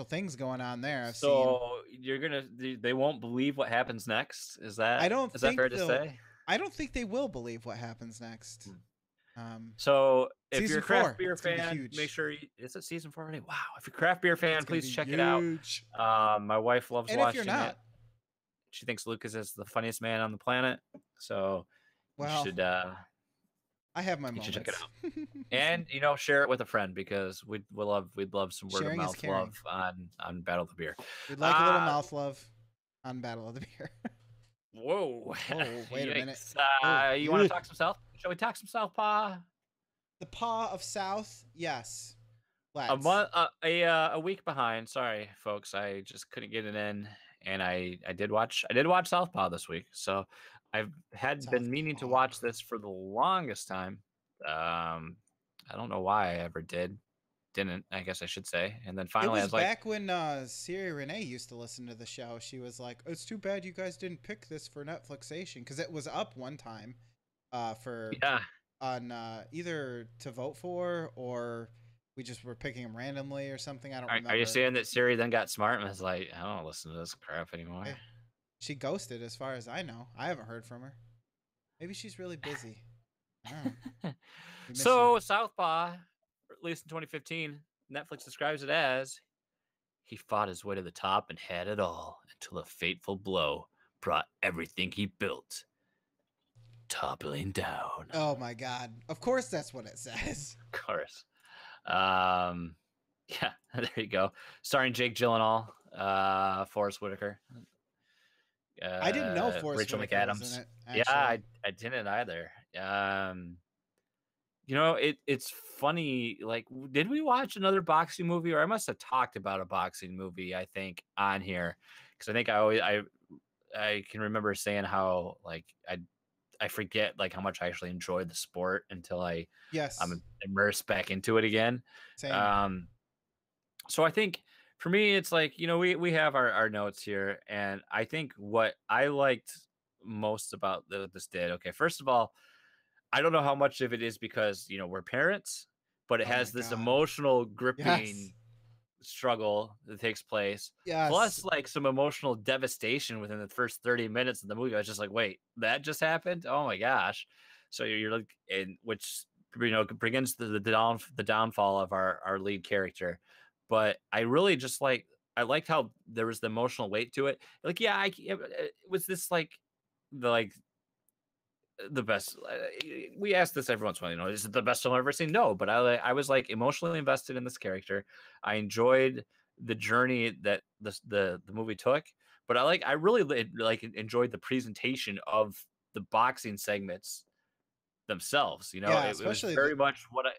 things going on there. They won't believe what happens next. Is that fair to say? I don't think they will believe what happens next. So if you're a craft beer fan, make sure is it season 4 already? Wow! If you're a craft beer fan, please check it out. My wife loves watching it. If you're not, she thinks Lucas is the funniest man on the planet. So you should. I have my moments. You should check it out, and share it with a friend because we'd love some word of mouth love on Battle of the Beer. We'd like a little mouth love on Battle of the Beer. Whoa! Wait a minute. You want to talk some South? Shall we talk some Southpaw? The Paw of South, yes. Let's. A week behind. Sorry, folks. I just couldn't get it in, and I did watch Southpaw this week. So I've been meaning to watch this for the longest time. I don't know why I ever didn't. I guess I should say. And then finally, I was like, back when Siri Renee used to listen to the show. She was like, "It's too bad you guys didn't pick this for Netflixation because it was up one time, on either to vote for or we just were picking them randomly or something. I don't remember. Are you saying that Siri then got smart and was like, I don't listen to this crap anymore? She ghosted, as far as I know. I haven't heard from her. Maybe she's really busy. All right. We miss you. So Southpaw, released in 2015, Netflix describes it as he fought his way to the top and had it all until a fateful blow brought everything he built toppling down. Oh my God. Of course that's what it says. Of course. Um, yeah, there you go. Starring Jake Gyllenhaal, Forrest Whitaker, I didn't know Forrest Rachel Whitaker was in McAdams. it, Yeah, actually. I didn't either. It's funny. Like, did we watch another boxing movie, or I must have talked about a boxing movie? I think on here because I think I can remember saying how like I forget like how much I actually enjoyed the sport until Yes. I'm immersed back into it again. Same. Um, so I think for me, it's like, we have our notes here. And I think what I liked most about this did, okay, first of all, I don't know how much of it is because, we're parents, but it Oh my has this God. emotional Yes. gripping struggle that takes place, Yes. plus like some emotional devastation within the first 30 minutes of the movie. I was just like, wait, that just happened? Oh my gosh. So you're like, and which, begins the downfall of our lead character. But I really just I liked how there was the emotional weight to it. Like, yeah, it was this the best. We ask this every once in a while, is it the best film I've ever seen? No, but I was like emotionally invested in this character. I enjoyed the journey that the movie took, but I really enjoyed the presentation of the boxing segments themselves. Yeah, It was especially the. very much what I.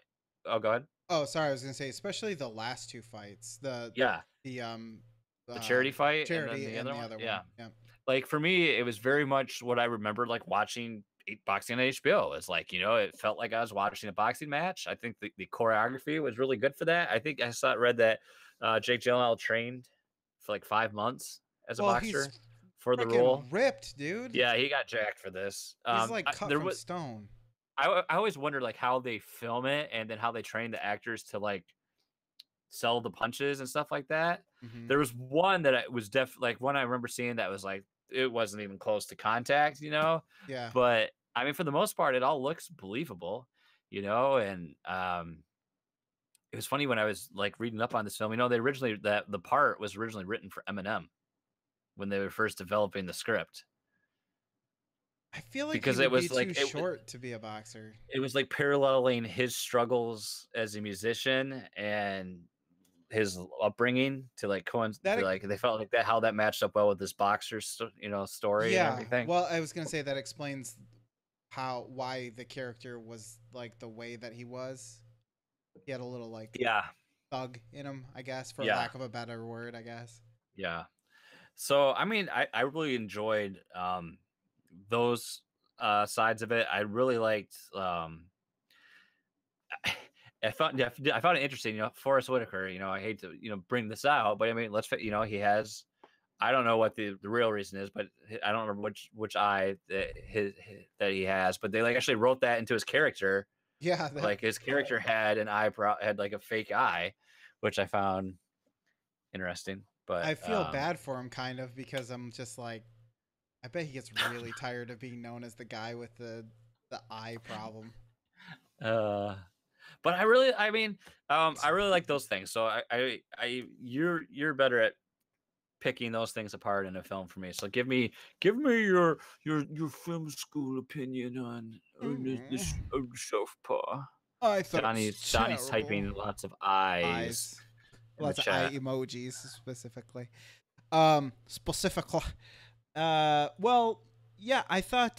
Oh, go ahead. Oh, sorry, I was gonna say, especially the last two fights, Yeah, the the charity fight and then charity the and other the one. other one. Yeah, Yeah. like for me, it was very much what I remember like watching boxing on HBO. It's like, it felt like I was watching a boxing match. I think the choreography was really good for that. I think read that Jake Gyllenhaal trained for like 5 months as a Well, he's boxer for the freaking role. ripped, dude. Yeah, he got jacked for this. He's like cut from stone. I always wondered like how they film it and then how they train the actors to like sell the punches and stuff like that. Hmm. There was one that I was like one I remember seeing that was like it wasn't even close to contact, Yeah. but I mean for the most part it all looks believable, and it was funny when I was like reading up on this film, they originally that the part was originally written for Eminem when they were first developing the script I feel like he because it would be was too like short to be a boxer. it was like paralleling his struggles as a musician and his upbringing to like That they felt like that how that matched up well with this boxer story and Yeah. everything. Well, I was gonna say that explains why the character was like the way that he was. He had a little like Yeah, thug in him, I guess, for yeah, lack of a better word, I guess. yeah. So I mean, I really enjoyed those sides of it. I really liked I found it interesting, Forrest Whitaker. I hate to bring this out, but I mean, he has. I don't know what the real reason is, but I don't remember which eye that he has. But they like actually wrote that into his character. Yeah, Like his character had an eyebrow, had like a fake eye, which I found interesting. But I feel bad for him kind of because I'm just like I bet he gets really tired of being known as the guy with the eye problem. uh, but I really like those things. So you're better at picking those things apart in a film for me. So give me your film school opinion on this Mm. Southpaw. I thought it was Donnie's terrible. typing lots of eyes Eyes. in the Lots of eye chat. emojis specifically. Specifically. Well, yeah, I thought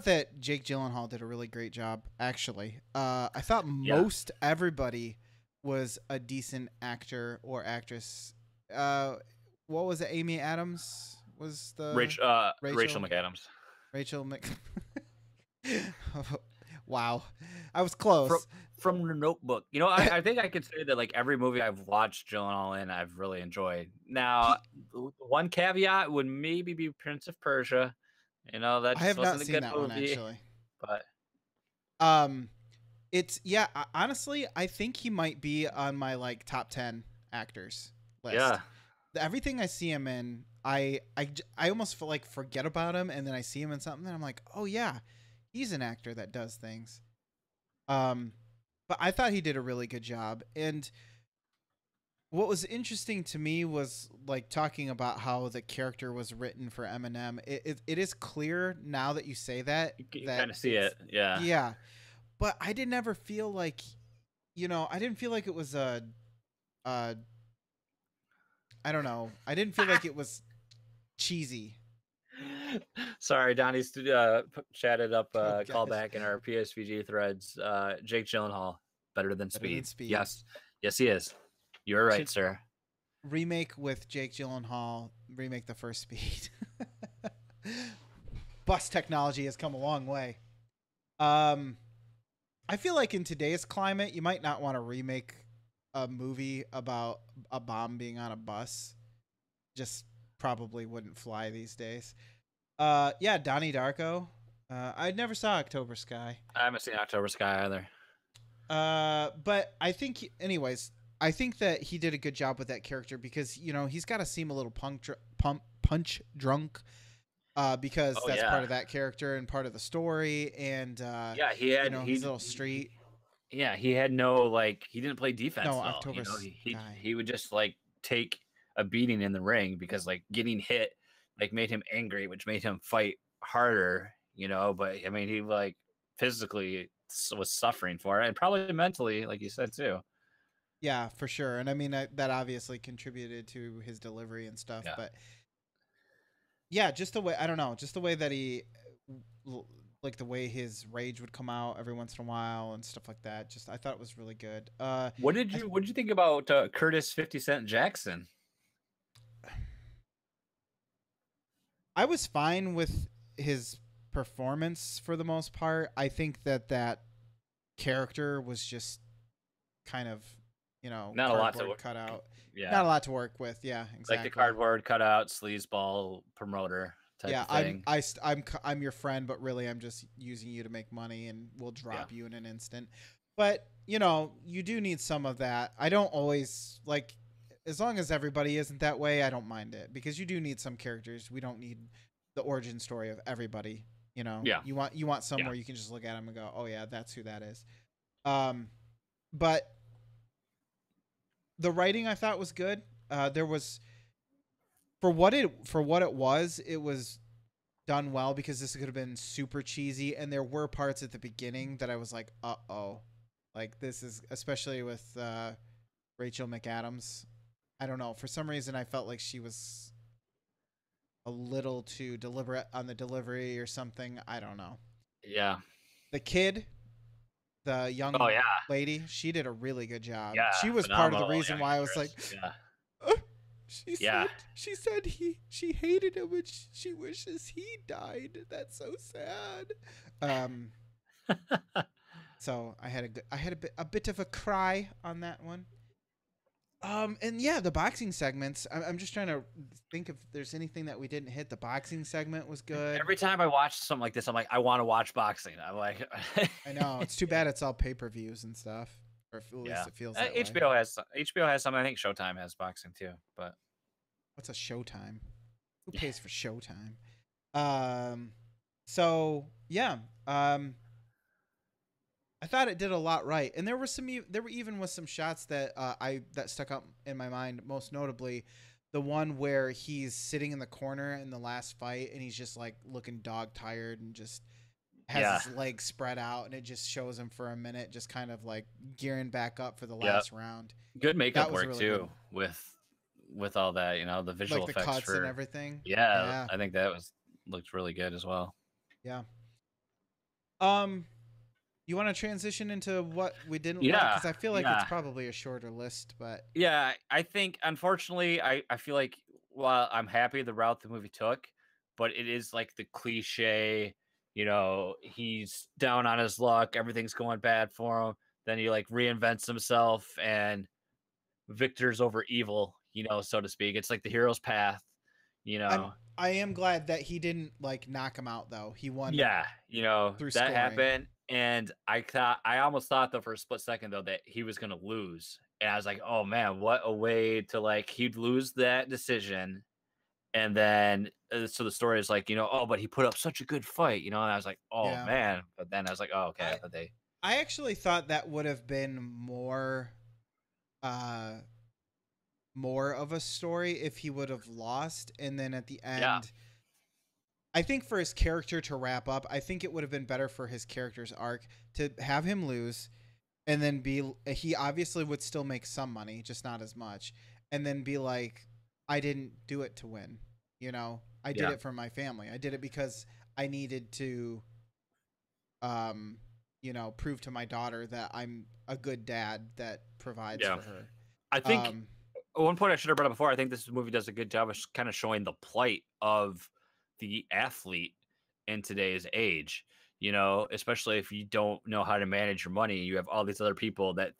that Jake Gyllenhaal did a really great job, actually. I thought Yeah, most everybody was a decent actor or actress. Uh, what was it? Amy Adams was the Rachel Rachel. McAdams. Rachel Mc. Wow, I was From close. from the Notebook. I think I could say that like every movie I've watched Gyllenhaal in, I've really enjoyed. Now, He, one caveat would maybe be Prince of Persia. That I just have not wasn't a seen good that one movie. actually. But Um, it's yeah. Honestly, I think he might be on my like top 10 actors yeah, list. everything I see him in, I almost feel like forget about him, and then I see him in something, and I'm like, oh yeah, he's an actor that does things. Um, but I thought he did a really good job. And what was interesting to me was like talking about how the character was written for Eminem. It is clear now that you say that You that kind of see it's it, yeah. yeah, but I didn't ever feel like I didn't feel like it was a I don't know. I didn't feel like it was cheesy. Sorry, Donnie's chatted up Oh a gosh, callback in our PSVG threads. Jake Gyllenhaal, better than better than Speed. Speed. Yes, yes, he is. You're right, Should sir. remake with Jake Gyllenhaal. Remake the first Speed. Bus technology has come a long way. Um, I feel like in today's climate, you might not want to remake a movie about a bomb being on a bus. Just probably wouldn't fly these days. Yeah, Donnie Darko. I never saw October Sky. I haven't seen October Sky either. But I think, anyways, I think that he did a good job with that character because he's got to seem a little punch drunk. Because Oh that's part yeah, of that character and part of the story, and yeah. He had he's a little street. yeah, he had no like he didn't play defense No, at all. October He Sky. he would just like take a beating in the ring because like getting hit like made him angry, which made him fight harder. But I mean he like physically was suffering for it and probably mentally, like you said too. Yeah, for sure. And I mean that obviously contributed to his delivery and stuff, Yeah. but yeah, just the way I don't know, just the way that he like the way his rage would come out every once in a while and stuff like that. Just I thought it was really good. What did you think about Curtis 50 Cent Jackson? I was fine with his performance for the most part. I think that character was just kind of, Not a lot to cardboard cutout. yeah. Not a lot to work with. Yeah, Like the exactly. cardboard cutout sleazeball promoter type Yeah, of thing. I'm your friend, but really I'm just using you to make money, and we'll Yeah. drop you in an instant. But you do need some of that. I don't always like, as long as everybody isn't that way, I don't mind it because you do need some characters. We don't need the origin story of everybody. Yeah. You want Yeah. somewhere you can just look at them and go, oh yeah, that's who that is. But the writing I thought was good. There was it was done well because this could have been super cheesy, and there were parts at the beginning that I was like, oh, like this is especially with Rachel McAdams. I don't know, for some reason I felt like she was a little too deliberate on the delivery or something. I don't know. Yeah. The kid, the Oh young yeah. lady, she did a really good job. Yeah. She was part of the Phenomenal reason young why I was like, actress. Yeah. she Yeah. said she said she hated him and she wishes he died. That's so sad. Um, so I had a bit of a cry on that one. And yeah, the boxing segments. I'm just trying to think if there's anything that we didn't hit. The boxing segment was good. Every time I watch something like this, I'm like, I want to watch boxing. I'm like, I know it's too bad it's all pay-per-views and stuff, or at yeah. least it feels that way. HBO has some. I think Showtime has boxing too. But What's a Showtime? Who yeah. pays for Showtime? So yeah. I thought it did a lot right, and there were even with some shots that that stuck out in my mind. Most notably, the one where he's sitting in the corner in the last fight, and he's just like looking dog tired and just has Yeah. his legs spread out, and it just shows him for a minute, just kind of like gearing back up for the Yep. last round. Good makeup That was work really too good. with all that, the visual Like the effects cuts and for everything. yeah, Yeah, I think that looked really good as well. yeah. Um, you want to transition into what we didn't like? Yeah. Because I feel like it's Yeah. probably a shorter list, but Yeah, I think unfortunately I feel like while I'm happy the route the movie took, but it is like the cliche, he's down on his luck, everything's going bad for him, then he like reinvents himself and victors over evil, so to speak. It's like the hero's path, you know. I am glad that he didn't like knock him out though. He won Yeah, through that scoring. happened and I almost thought though for a split second though that he was going to lose And I was like, oh man, what a way to like he'd lose that decision. And then so the story is like, oh, but he put up such a good fight, and I was like, oh Yeah. man. But then I was like, oh, okay. I But they I actually thought that would have been uh more of a story if he would have lost, and then at the yeah, end, I think for his character to wrap up, I think it would have been better for his character's arc to have him lose and then be he obviously would still make some money, just not as much, and then be like, I didn't do it to win. I did yeah, it for my family. I did it because I needed to um prove to my daughter that I'm a good dad that provides yeah. for her. I think Um one point I should have brought up before. I think this movie does a good job of kind of showing the plight of the athlete in today's age. Especially if you don't know how to manage your money, you have all these other people that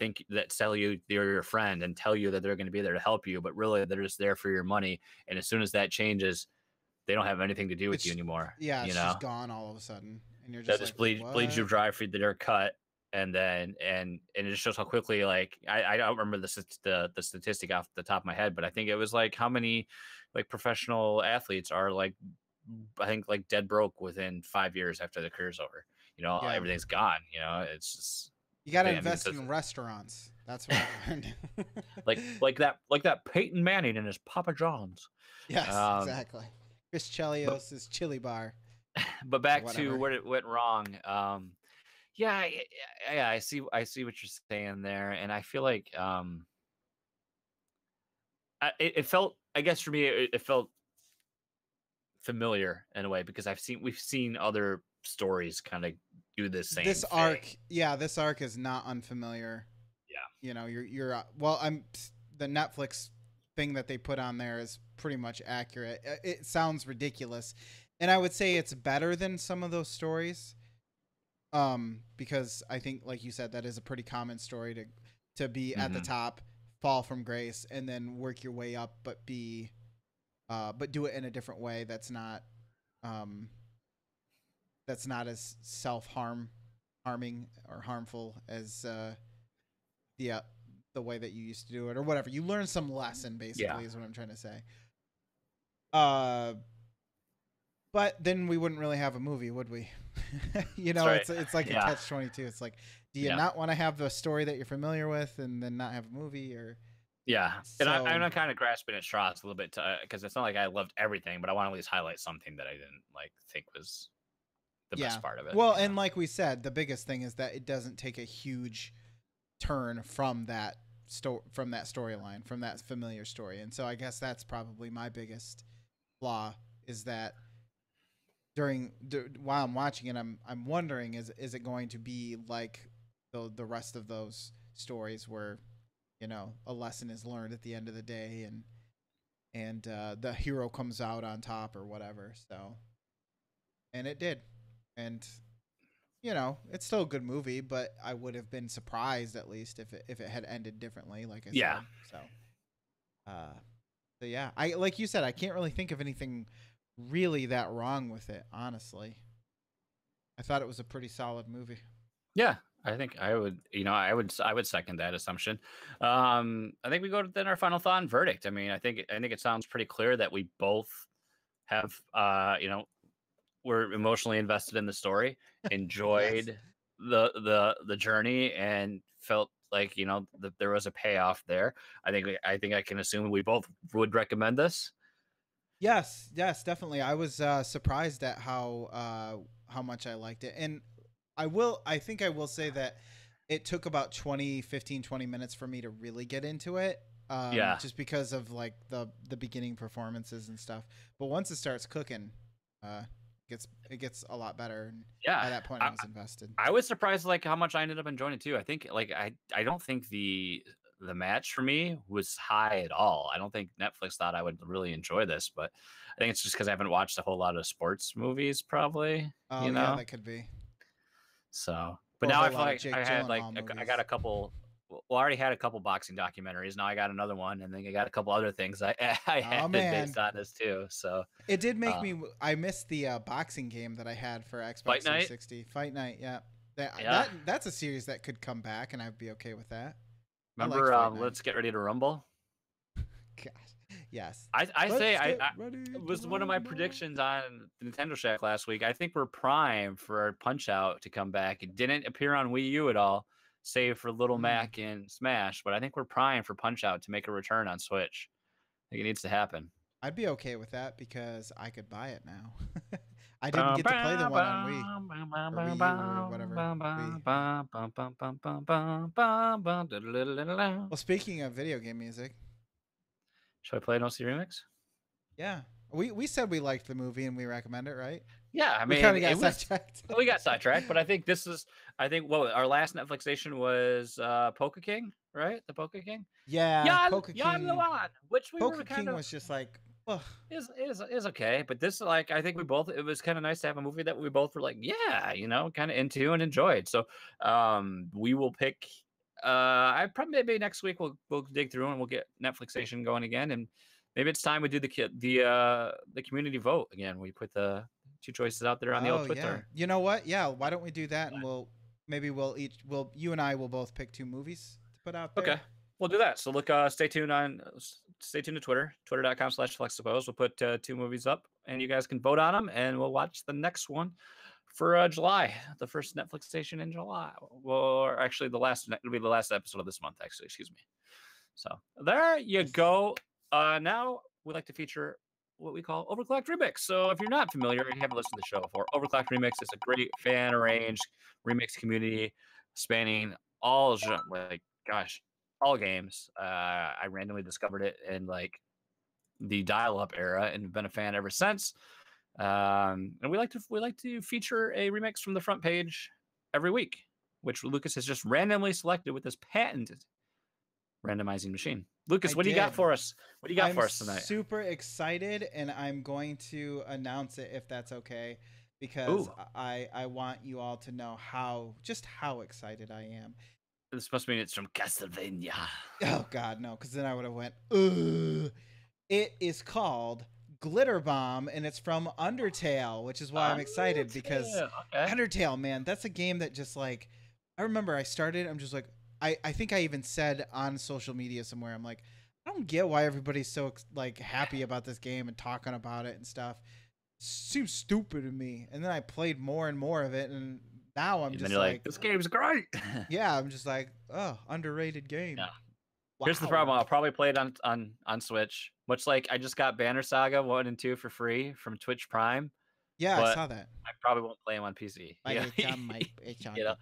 sell you they're your friend and tell you that they're going to be there to help you, but really they're just there for your money. And as soon as that changes, they don't have anything to do with you it's anymore. yeah, it's just gone all of a sudden and you're That just like, just bleeds you what? dry for their cut. And then and it just shows how quickly, like, I don't remember the statistic off the top of my head, but I think it was like how many like professional athletes are like, I think, like dead broke within 5 years after the career's over. Yeah. Everything's gone. It's just You got to I mean, invest in restaurants. That's what I've learned. like that Peyton Manning and his Papa John's. Yes, Um, exactly. Chris but Chelios' chili bar but or back to whatever. where it went wrong. Yeah, yeah, I see what you're saying there, and I feel like it felt, I guess for me, it felt familiar in a way because we've seen other stories kind of do the same This thing. arc, yeah, this arc is not unfamiliar. Yeah. You're well, I'm the Netflix thing that they put on there is pretty much accurate. It sounds ridiculous, and I would say it's better than some of those stories. Because I think, like you said, that is a pretty common story to be at the Hmm. top, fall from grace, and then work your way up, but do it in a different way um that's not as harming or harmful as the the way that you used to do it or whatever. You learn some lesson, Yeah. basically, is what I'm trying to say. Uh, but then we wouldn't really have a movie, would we? That's right. It's like a Yeah. catch-22. It's like, do you Yeah. not want to have the story that you're familiar with and then not have a movie? Or Yeah. And so I'm kind of grasping at straws a little bit because it's not like I loved everything, but I want to at least highlight something that I didn't like think was the yeah. best part of it. Well, and like we said, the biggest thing is that it doesn't take a huge turn from that storyline, from that familiar story. And so I guess that's probably my biggest flaw, is that while I'm watching it, I'm wondering, is it going to be like the rest of those stories where a lesson is learned at the end of the day, and the hero comes out on top or whatever. So, and it did, and it's still a good movie, but I would have been surprised at least if it had ended differently, like I Yeah. said. Uh, so yeah, I like you said, I can't really think of anything really that wrong with it, honestly. I thought it was a pretty solid movie. Yeah. I think I would, I would second that assumption. I think we go to then our final thought and verdict. I mean, I think it sounds pretty clear that we both have, we're emotionally invested in the story, Yes. enjoyed the journey, and felt like that there was a payoff there. I think I can assume we both would recommend this. Yes, yes, definitely. I was surprised at how much I liked it. And I think I will say that it took about 20 minutes for me to really get into it. Yeah, Just because of like the beginning performances and stuff. But once it starts cooking, uh it gets a lot better, and yeah. by that point I I, was invested. I was surprised like how much I ended up enjoying it too. I think like I don't think the match for me was high at all. I don't think Netflix thought I would really enjoy this, but I think it's just because I haven't watched a whole lot of sports movies, probably. Oh You yeah, know, that could be. So, but Or a now I whole feel lot of like I Jake had like Gyllenhaal I got movies. a couple. Well, I already had a couple boxing documentaries. Now I got another one, and then I got a couple other things I I Oh added man, based on this too. So, it did make uh, me. I missed the boxing game that I had for Fight Xbox Night, 360. Fight Night, yeah. yeah, That's a series that could come back, and I'd be okay with that. I liked Remember, Fight Night. Let's Get Ready to Rumble? Gosh, yes. I say Let's get I ready it to was one of my rumble. predictions on Nintendo Shack last week. I think we're primed for Punch Out to come back. It didn't appear on Wii U at all, save for Little Mm. Mac and Smash. But I think we're primed for Punch Out to make a return on Switch. I think it needs to happen. I'd be okay with that because I could buy it now. I didn't Bum, get to play the bum, one on Wii bum, bum, bum, or bum, Wii U or whatever. bum, Wii. bum, Yeah. bum, bum, bum, bum, bum, bum, bum, bum, da-da-da-da-da. Well, speaking of video game music, Should I play an OC remix? yeah, we said we liked the movie and we recommend it, right? Yeah, I We kind mean, of it got was. sidetracked. We got sidetracked, but I think this is. I think what our last Netflix station was Poke King, right? The Poke King. Yeah, Yan Poke Yan King. Luan, which we were Poke kind King of was just like, ugh. is okay, but this like I think we both it was kind of nice to have a movie that we both were like, yeah, kind of into and enjoyed. So we will pick I probably maybe next week we'll dig through and we'll get Netflix station going again, and maybe it's time we do the community vote again. We put the two choices out there on the old Oh yeah. Twitter. You know what? Yeah, why don't we do that and we'll you and I will both pick 2 movies to put out there. Okay, we'll do that. So look, stay tuned to Twitter, twitter.com/Fluxtaposed. We'll put 2 movies up, and you guys can vote on them, and we'll watch the next one for July, the first Netflix station in July. Or actually, it'll be the last episode of this month. Actually, excuse me. So there you go. Now we like to feature what we call Overclocked Remix. So if you're not familiar, you haven't listened to the show before, Overclocked Remix is a great fan arranged remix community spanning all like gosh, all games. I randomly discovered it in like the dial-up era and have been a fan ever since. And we like to feature a remix from the front page every week, which Lucas has just randomly selected with this patented randomizing machine. Lucas, what do you got for us? What do you got for us tonight? I'm super excited, and I'm going to announce it if that's okay, because I want you all to know how excited I am. This must mean it's from Castlevania. Oh God, no, because then I would have went. Ugh. It is called Glitter Bomb, and it's from Undertale, which is why I'm excited because Undertale, man, that's a game that just like I remember I started. I'm just like. I think I even said on social media somewhere, I'm like, I don't get why everybody's so like happy about this game and talking about it and stuff. Seems stupid to me. And then I played more and more of it, and now I'm just like, this game's great. Yeah, I'm just like, oh, underrated game. Yeah. Wow. Here's the problem. I'll probably play it on Switch. Much like I just got Banner Saga 1 and 2 for free from Twitch Prime. Yeah, I saw that. I probably won't play them on PC. It's on the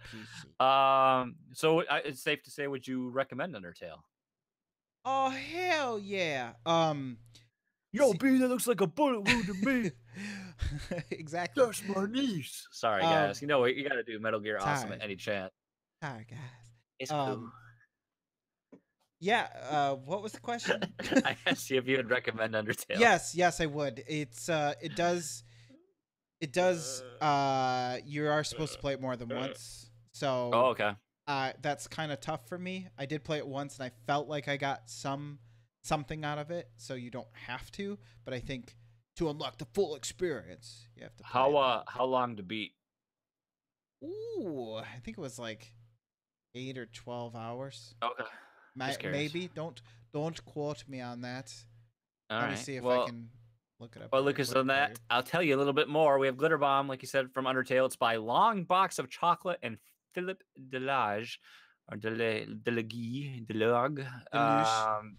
PC. So it's safe to say, would you recommend Undertale? Oh hell yeah! Yo, B, that looks like a bullet wound to me. Exactly. That's my niece. Sorry, guys. You know what? You got to do Metal Gear Awesome at any chance. Sorry, guys. It's cool. Yeah. What was the question? I asked you if you would recommend Undertale. Yes, I would. It's it does. You are supposed to play it more than once, so. Oh, okay. That's kind of tough for me. I did play it once, and I felt like I got something out of it. So you don't have to, but I think to unlock the full experience, you have to. How long to beat? Ooh, I think it was like 8 or 12 hours. Okay. Maybe don't quote me on that. Let me see if I can look it up. Well, Lucas, on that, I'll tell you a little bit more. We have Glitter Bomb, like you said, from Undertale. It's by Long Box of Chocolate and Philip Delage, or Delage.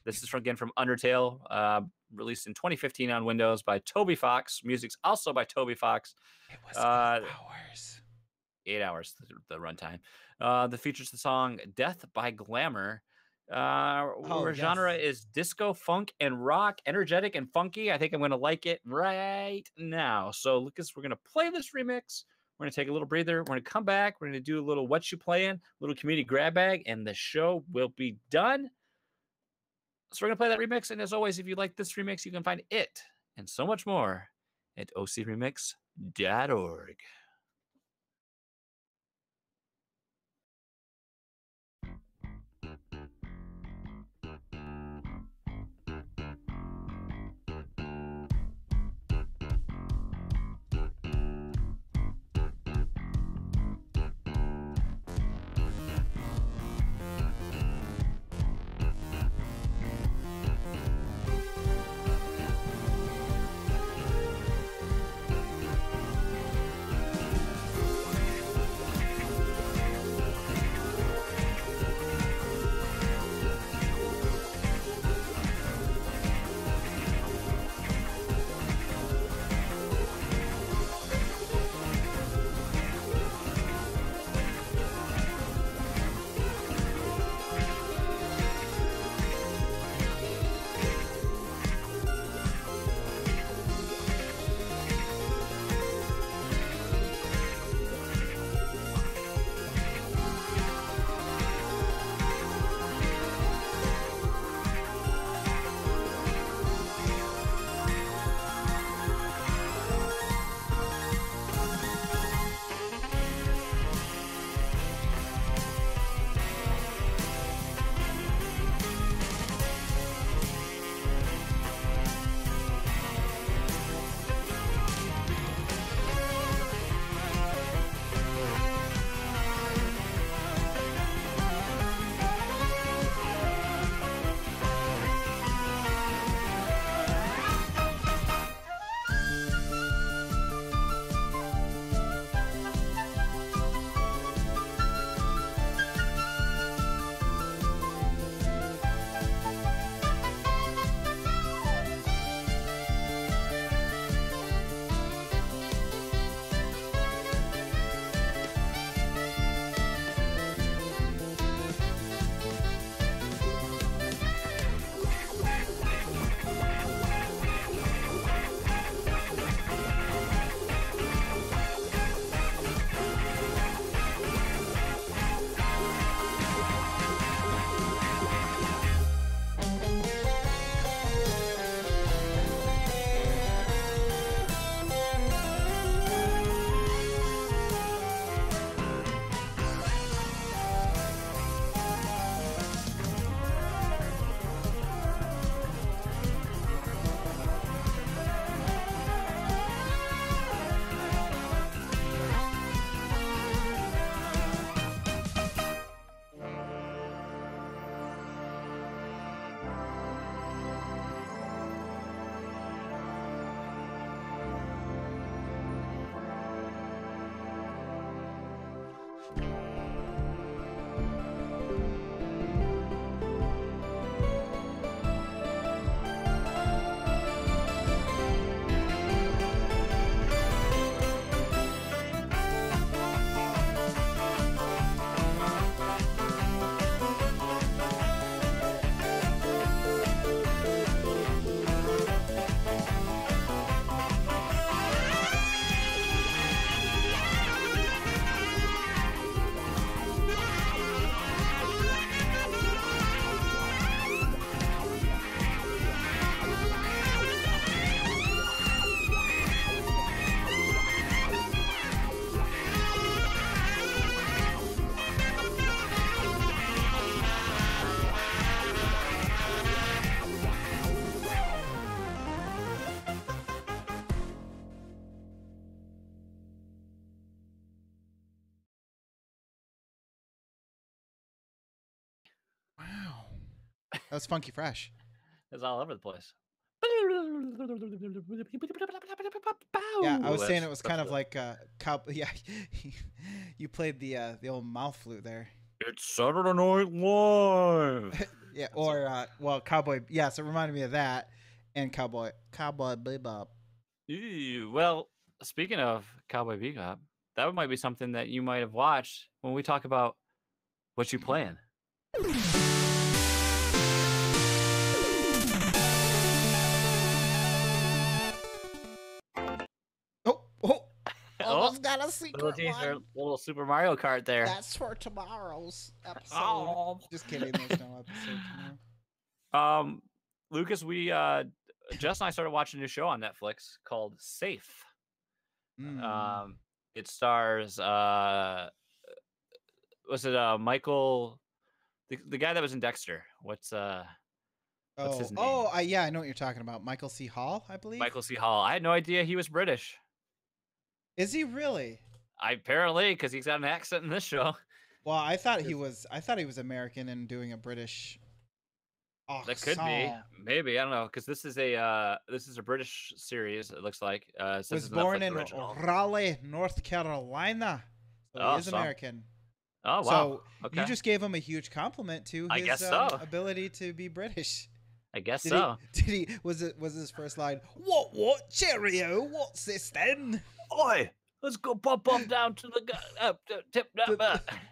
This is again from Undertale, released in 2015 on Windows by Toby Fox. Music's also by Toby Fox. It was 8 hours. 8 hours, the runtime. That features the song Death by Glamour. Genre is disco, funk, and rock, energetic and funky. I think I'm going to like it right now. So, Lucas, we're going to play this remix. We're going to take a little breather. We're going to come back. We're going to do a little what you playing, little community grab bag, and the show will be done. So we're going to play that remix. And as always, if you like this remix, you can find it and so much more at ocremix.org. That was funky fresh. It's all over the place. Yeah, I was saying it was That's kind of the, like yeah, you played the old mouth flute there. it's Saturday Night Live. Yeah, That's or well, cowboy. Yeah, so it reminded me of that and cowboy bebop. well, speaking of Cowboy Bebop, that might be something that you might have watched when we talk about what you playing. Oh, oh, Oh, almost got a little secret teaser, one. little Super Mario Kart there. That's for tomorrow's episode. Oh. Just kidding. There's no episode tomorrow. Lucas, we Jess and I started watching a new show on Netflix called Safe. Mm. It stars was it Michael, the guy that was in Dexter? What's his name? Yeah, I know what you're talking about. Michael C. Hall, I believe. Michael C. Hall. I had no idea he was British. Is he really? I apparently, because he's got an accent in this show. Well, I thought he was American and doing a British That could be, maybe, I don't know, because this is a British series. It looks like it says Was it's born Netflix in original. Raleigh, North Carolina. So he is American. Oh wow! So okay. you just gave him a huge compliment to I his guess so. ability to be British. I guess Did so. he? Was his first line? What? Cheerio! What's this then? Oi! Let's go pop down to the tip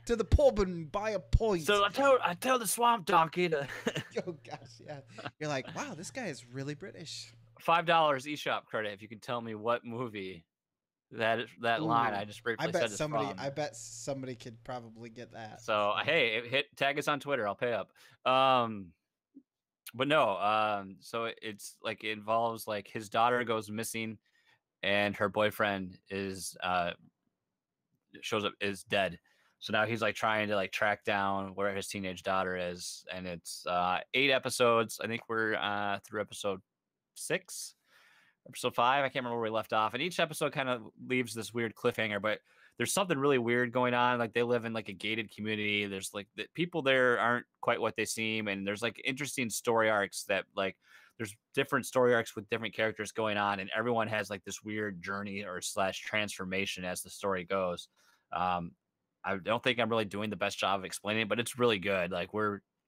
to the pub and buy a pint. So I tell the swamp donkey to. Oh gosh, yeah. You're like, wow, this guy is really British. $5 eShop credit if you can tell me what movie that line I just briefly said is from. I bet somebody could probably get that. So hey, tag us on Twitter. I'll pay up. But no. So it's like it involves like his daughter goes missing, and her boyfriend is shows up is dead. So now he's like trying to like track down where his teenage daughter is, and it's 8 episodes. I think we're through episode 6, episode 5. I can't remember where we left off. And each episode kind of leaves this weird cliffhanger, but there's something really weird going on. Like they live in like a gated community. There's like the people there aren't quite what they seem, and there's like interesting story arcs that like there's different story arcs with different characters going on, and everyone has like this weird journey or / transformation as the story goes. I don't think I'm really doing the best job of explaining it, but it's really good. Like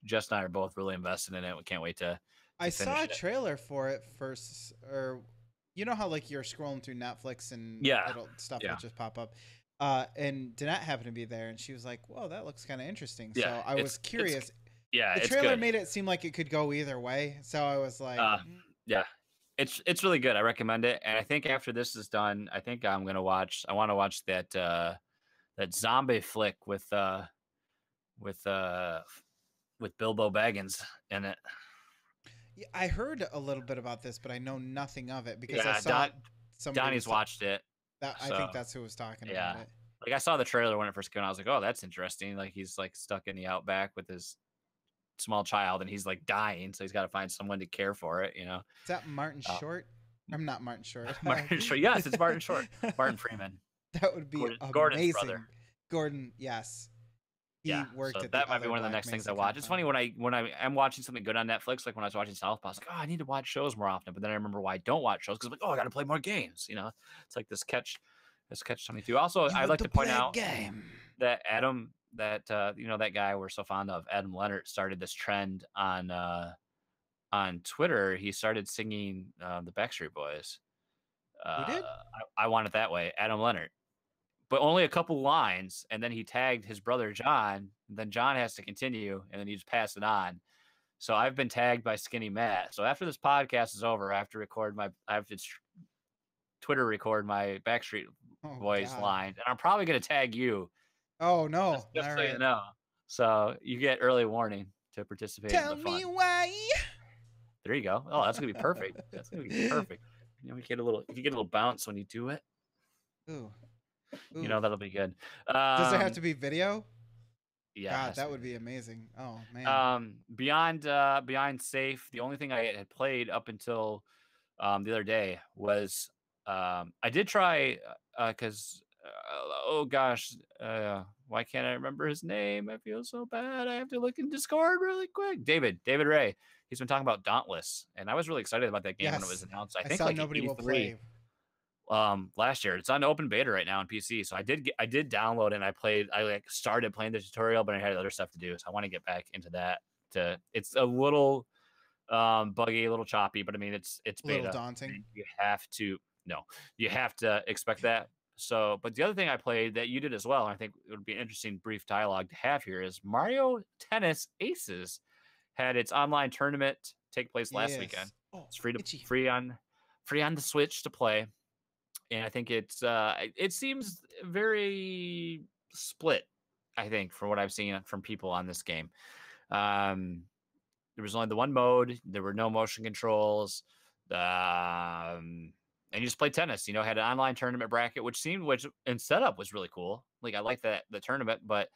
Jess and I are both really invested in it. We can't wait to I saw a it. trailer for it first, or you know how like you're scrolling through Netflix and stuff will just pop up. And Danette happened to be there, and she was like, "Whoa, that looks kind of interesting." Yeah, so I was curious. The trailer made it seem like it could go either way, so I was like, yeah, it's really good. I recommend it. And I think after this is done, I think I want to watch that zombie flick with Bilbo Baggins in it. Yeah, I heard a little bit about this, but I know nothing of it because I saw Donnie's watched it. I think that's who was talking about it. Like I saw the trailer when it first came out. I was like, oh, that's interesting. Like he's like stuck in the outback with his small child, and he's like dying, so he's got to find someone to care for it. You know. Is that Martin Short? I'm not Martin Short. Martin Short. Yes, it's Martin Short. Martin Freeman. That would be Gordon's amazing. brother. Gordon, yes. He worked at that might be one of the next things I watch. It's funny when I'm watching something good on Netflix, like when I was watching South Park, I was like, oh, I need to watch shows more often. But then I remember why I don't watch shows, because I'm like, oh, I got to play more games. You know, it's like this catch 22. Also, I'd like to point out that Adam, that that guy we're so fond of, Adam Leonard, started this trend on Twitter. He started singing the Backstreet Boys. Who did? I Want It That Way, Adam Leonard. But only a couple lines, and then he tagged his brother John. Then John has to continue, and then he just pass it on. So I've been tagged by Skinny Matt. So after this podcast is over, I have to Twitter record my Backstreet Boys line, and I'm probably gonna tag you. Oh no! Just so you know. So you get early warning to participate. Tell in the fun. me why. There you go. Oh, that's gonna be perfect. That's gonna be perfect. You know, if you get a little bounce when you do it. Ooh. You know, that'll be good. Does there have to be video? Yeah. God, that would be amazing. Oh man. Beyond Safe, the only thing I had played up until the other day was I did try because Why can't I remember his name? I feel so bad. I have to look in Discord really quick. David Ray. He's been talking about Dauntless, and I was really excited about that game when it was Yes, announced. I I think saw like nobody will E3 play. last year. It's on open beta right now on PC. So I did download it and I like started playing the tutorial, but I had other stuff to do. So I want to get back into that. It's a little buggy, a little choppy, but I mean it's A little beta. daunting. You have to no, you have to expect that. So, but the other thing I played that you did as well, and I think it would be an interesting brief dialogue to have here is Mario Tennis Aces had its online tournament take place last weekend. Yes. Oh, It's free to itchy. free on the Switch to play, and I think it seems very split. I think from what I've seen from people on this game. Um, there was only the one mode. There were no motion controls. And you just played tennis. You know, had an online tournament bracket, which and setup was really cool. Like I like that the tournament, but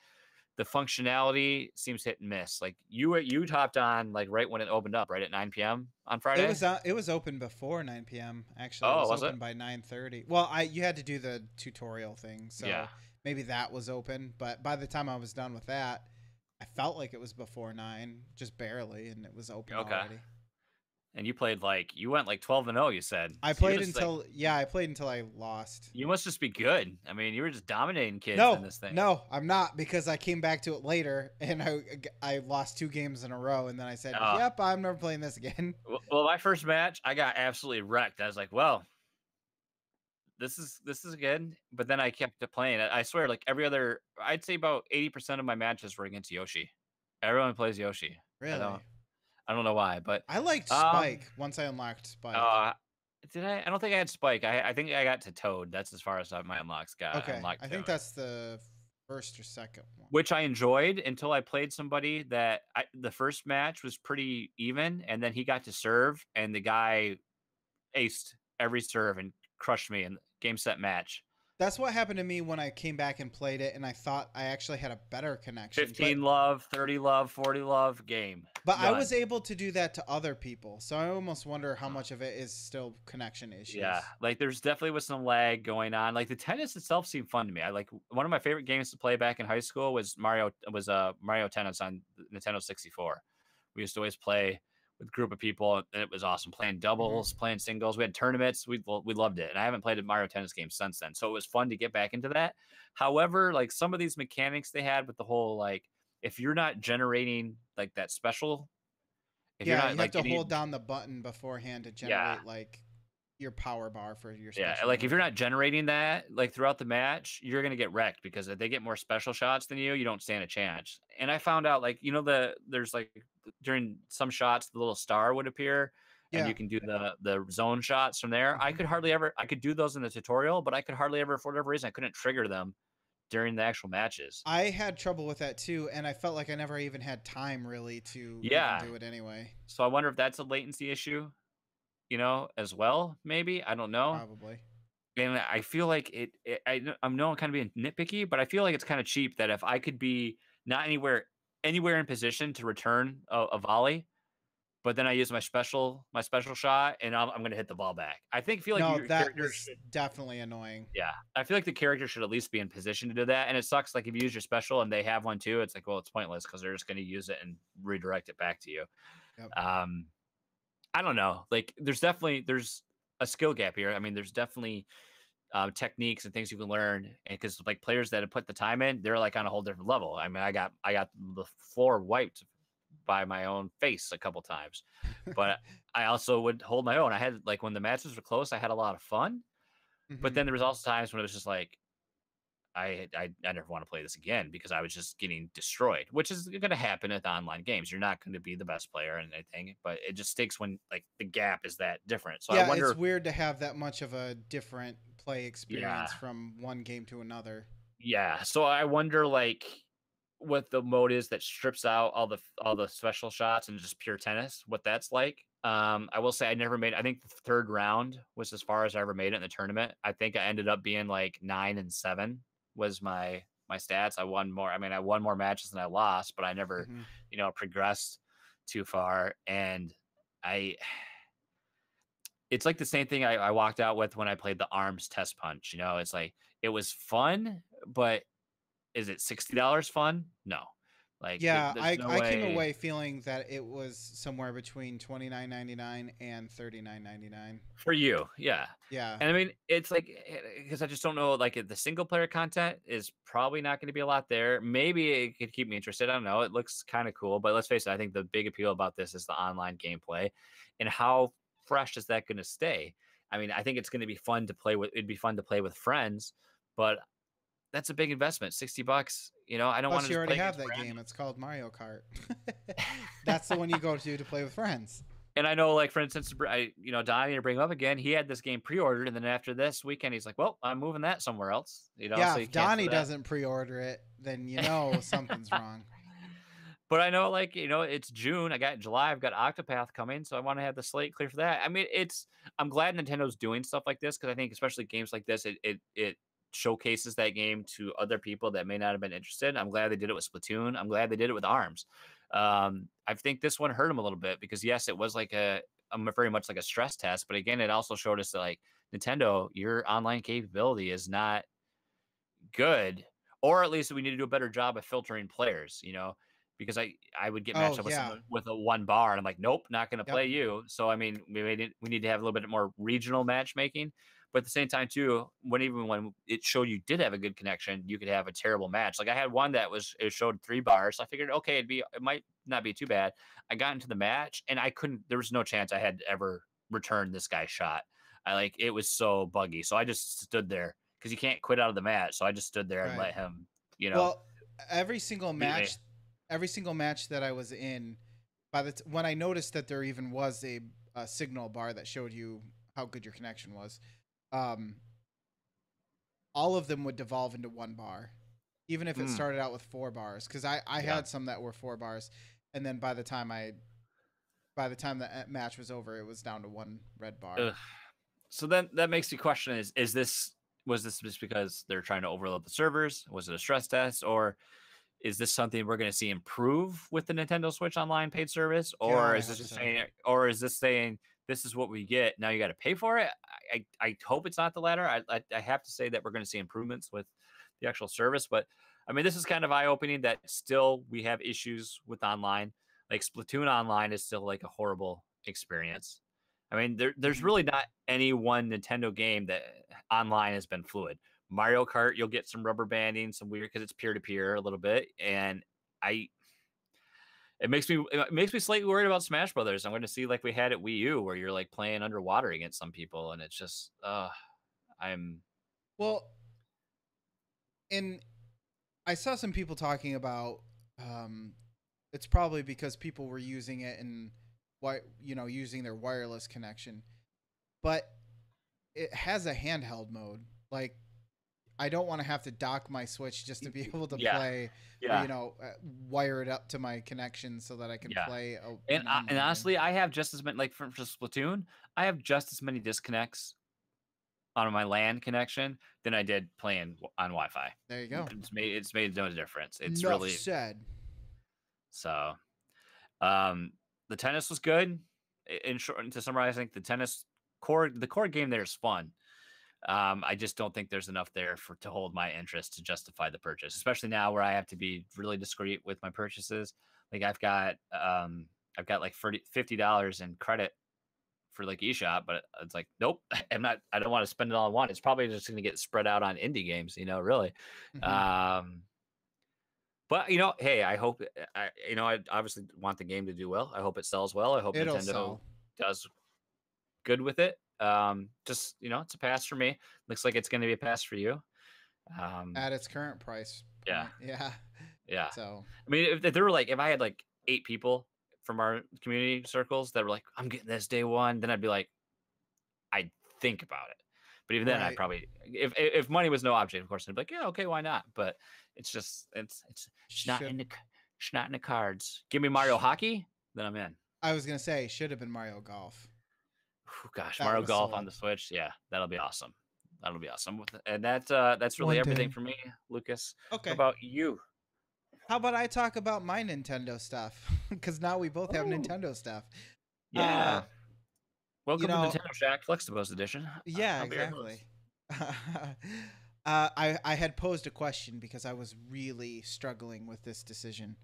the functionality seems hit and miss. Like you topped on like right when it opened up, right at 9 p.m. on Friday. It was open before 9 p.m. Actually, it Oh, was was it? open by 9:30. Well, I you had to do the tutorial thing, Yeah. so maybe that was open. But by the time I was done with that, I felt like it was before 9, just barely, and it was open Okay. already. And you went like 12-0. You said I so. You're played just like until yeah, I played until I lost. you must just be good. I mean, you were just dominating kids in No, this thing. no, I'm not because I came back to it later and I lost 2 games in a row, and then I said, Uh, "Yep, I'm never playing this again." well, my first match, I got absolutely wrecked. I was like, well, this is good. But then I kept playing. I swear, like every other, I'd say about 80% of my matches were against Yoshi. Everyone plays Yoshi. I don't Really, I don't know why, but I liked um Spike once I unlocked Spike. uh did I? I don't think I had Spike. I think I got to Toad. That's as far as my unlocks got. I Okay, unlocked I think Toad, that's the first or second one. which I enjoyed until I played somebody the first match was pretty even, and then he got to serve, and the guy aced every serve and crushed me in game set match. That's what happened to me when I came back and played it, and I thought I actually had a better connection. 15 love, 30 love, 40 love, game. But I Done. was able to do that to other people, so I almost wonder how much of it is still connection Yeah, issues. like there's definitely was some lag going on. Like the tennis itself seemed fun to me. I like one of my favorite games to play back in high school was Mario Tennis on Nintendo 64. We used to always play with a group of people, and it was awesome. Playing Hmm. doubles, playing singles. We had tournaments. We loved it, and I haven't played a Mario Tennis game since then. So it was fun to get back into that. However, like some of these mechanics they had with the whole like if you're not generating like that special, if you're Yeah, not you have like to getting hold down the button beforehand to yeah generate like your power bar for your yeah, special like if move. you're not generating that like throughout the match, you're gonna get wrecked because if they get more special shots than you don't stand a chance. And I found out like there's like during some shots the little star would appear and Yeah. you can do the zone shots from there. Hmm. I could do those in the tutorial, but I could hardly ever for whatever reason I couldn't trigger them during the actual matches. I had trouble with that too, and I felt like I never even had time really to even Yeah. do it anyway. So I wonder if that's a latency issue, as well. Maybe I don't know. Probably. And I feel like I know I'm kind of being nitpicky, but I feel like it's kind of cheap that if I could be not anywhere in position to return a volley, but then I use my special shot and I'm going to hit the ball back. Feel like No, your that character was should definitely annoying. yeah. I feel like the character should at least be in position to do that. And it sucks like if you use your special and they have one too, it's like well it's pointless because they're just going to use it and redirect it back to you. Yep. Um I don't know. Like there's a skill gap here. I mean, there's definitely techniques and things you can learn. And because like players that have put the time in, they're like on a whole different level. I mean, I got the floor wiped by my own face a couple times, but I also would hold my own. I had like when the matches were close, I had a lot of fun. But Hmm. then there was also times when it was just like I never want to play this again because I was just getting destroyed, which is going to happen with online games. You're not going to be the best player and anything, but it just stinks when like the gap is that different. So I Yeah, it's wonder, weird to have that much of a different play yeah, experience from one game to another. yeah. So I wonder like what the mode is that strips out all the special shots and just pure tennis. What that's like. I will say I never made. I think the third round was as far as I ever made it in the tournament. I think I ended up being like 9-7 was my stats. I won more. I mean, I won more matches than I lost, but I never, Hmm. progressed too far. And I, it's like the same thing I walked out with when I played the arms test punch. It's like it was fun, but is it $60 fun? No. Like Yeah, there's no I came way away feeling that it was somewhere between 29.99 and 39.99. for you. Yeah. Yeah. And I mean, it's like because I just don't know. Like the single player content is probably not going to be a lot there. Maybe it could keep me interested. I don't know. It looks kind of cool, but let's face it. I think the big appeal about this is the online gameplay, and how fresh is that going to stay? I mean, I think it's going to be fun to play with. It'd be fun to play with friends, but that's a big investment. $60. I don't want Plus, to you just already play have against that random. game. It's called Mario Kart. That's the one you go to play with friends. And I know, like for instance, Donnie to bring up again, he had this game pre-ordered, and then after this weekend, he's like, "Well, I'm moving that somewhere else." Yeah, So he if canceled Donnie that. doesn't pre-order it, then you know something's wrong. But I know, like it's June. I got July. I've got Octopath coming, so I want to have the slate clear for that. I mean, I'm glad Nintendo's doing stuff like this because I think, especially games like this, it showcases that game to other people that may not have been interested. I'm glad they did it with Splatoon. I'm glad they did it with Arms. I think this one hurt them a little bit because yes, it was like very much like a stress test, but again, it also showed us that like Nintendo, your online capability is not good, or at least we need to do a better job of filtering players, because I would get Oh matched up with yeah. someone with a one bar and I'm like, nope, not going to Yep. play you. So I mean, we need to have a little bit more regional matchmaking, but at the same time too, even when it showed you did have a good connection, you could have a terrible match. Like I had one it showed 3 bars, so I figured okay, it might not be too bad. I got into the match and I couldn't. There was no chance I had ever returned this guy's shot. It was so buggy, so I just stood there because you can't quit out of the match. So I just stood there and Right. let him, Well, every single beat me. match, every single match that I was in, when I noticed that there even was a signal bar that showed you how good your connection was, um, all of them would devolve into 1 bar, even if it Mm, started out with 4 bars. Because I yeah. had some that were 4 bars, and then by the time the match was over, it was down to 1 red bar. Ugh. So then that makes you question: was this just because they're trying to overload the servers? Was it a stress test, or is this something we're going to see improve with the Nintendo Switch Online paid service, God, or I is this hope just so. saying, or is this saying this is what we get now? You got to pay for it. I hope it's not the latter. I have to say that we're going to see improvements with the actual service, but I mean this is kind of eye opening that still we have issues with online. Like Splatoon Online is still like a horrible experience. I mean there's Hmm. really not any one Nintendo game that online has been fluid. Mario Kart, you'll get some rubber banding, some weird because it's peer to peer a little bit, and I it makes me slightly worried about Smash Brothers. I'm going to see like we had at Wii U where you're like playing underwater against some people, and it's just I'm Well, and I saw some people talking about um, it's probably because people were using it and using their wireless connection, but it has a handheld mode. Like I don't want to have to dock my Switch just to be able to yeah play, or yeah wire it up to my connection so that I can yeah. play And an and online game. honestly, I have just as many like for Splatoon, I have just as many disconnects on my LAN connection than I did playing on Wi-Fi. There you go. It's made no difference. It's Enough really said. so. Um, the tennis was good. In short, to summarize, I think the core game there is fun. I just don't think there's enough there to hold my interest to justify the purchase, especially now where I have to be really discreet with my purchases. Like I've got like $50 in credit for like eShop, but it's like nope, I don't want to spend it all in one. It's probably just going to get spread out on indie games, really. Hmm. Um, but hey, I hope I obviously want the game to do well. I hope it sells well. I hope It'll Nintendo sell does good with it. Just it's a pass for me. Looks like it's going to be a pass for you. Um, at its current price yeah, point. Yeah. yeah. So I mean, if there were like if I had like 8 people from our community circles that were like, I'm getting this day one, then I'd be like, I'd think about it. But even then, I'd right. probably if money was no object, of course, I'd be like, yeah, okay, why not? But it's just it's not Should in it's not in the cards. Give me Mario sh- Hockey, then I'm in. I was gonna say should have been Mario Golf. Whew, gosh, That Mario would have Golf on sold. the Switch, yeah, that'll be awesome. That'll be awesome. And that's really One everything day. for me, Lucas. What Okay. about you? How about I talk about my Nintendo stuff? Because now we both have Oh, Nintendo stuff. Uh, yeah. you Welcome to know, Nintendo Shack Flexiposed Edition. yeah, I'll be your exactly. host. I had posed a question because I was really struggling with this decision.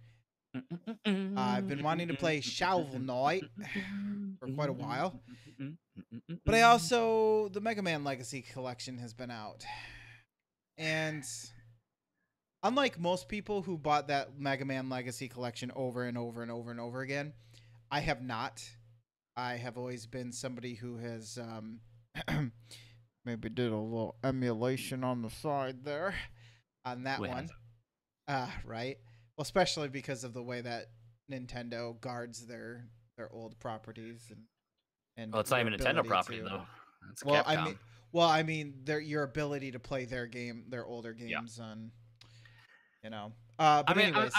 I've been wanting to play Shovel Knight for quite a while, but I also the Mega Man Legacy Collection has been out, and unlike most people who bought that Mega Man Legacy Collection over and over and over and over again, I have not. I have always been somebody who has maybe did a little emulation on the side there on that one. Right. Well, especially because of the way that Nintendo guards their old properties and Well, it's not your even a Nintendo ability property to. though. It's Well, Capcom. I mean, your ability to play their older Yeah. games on, you know. I But mean, anyways,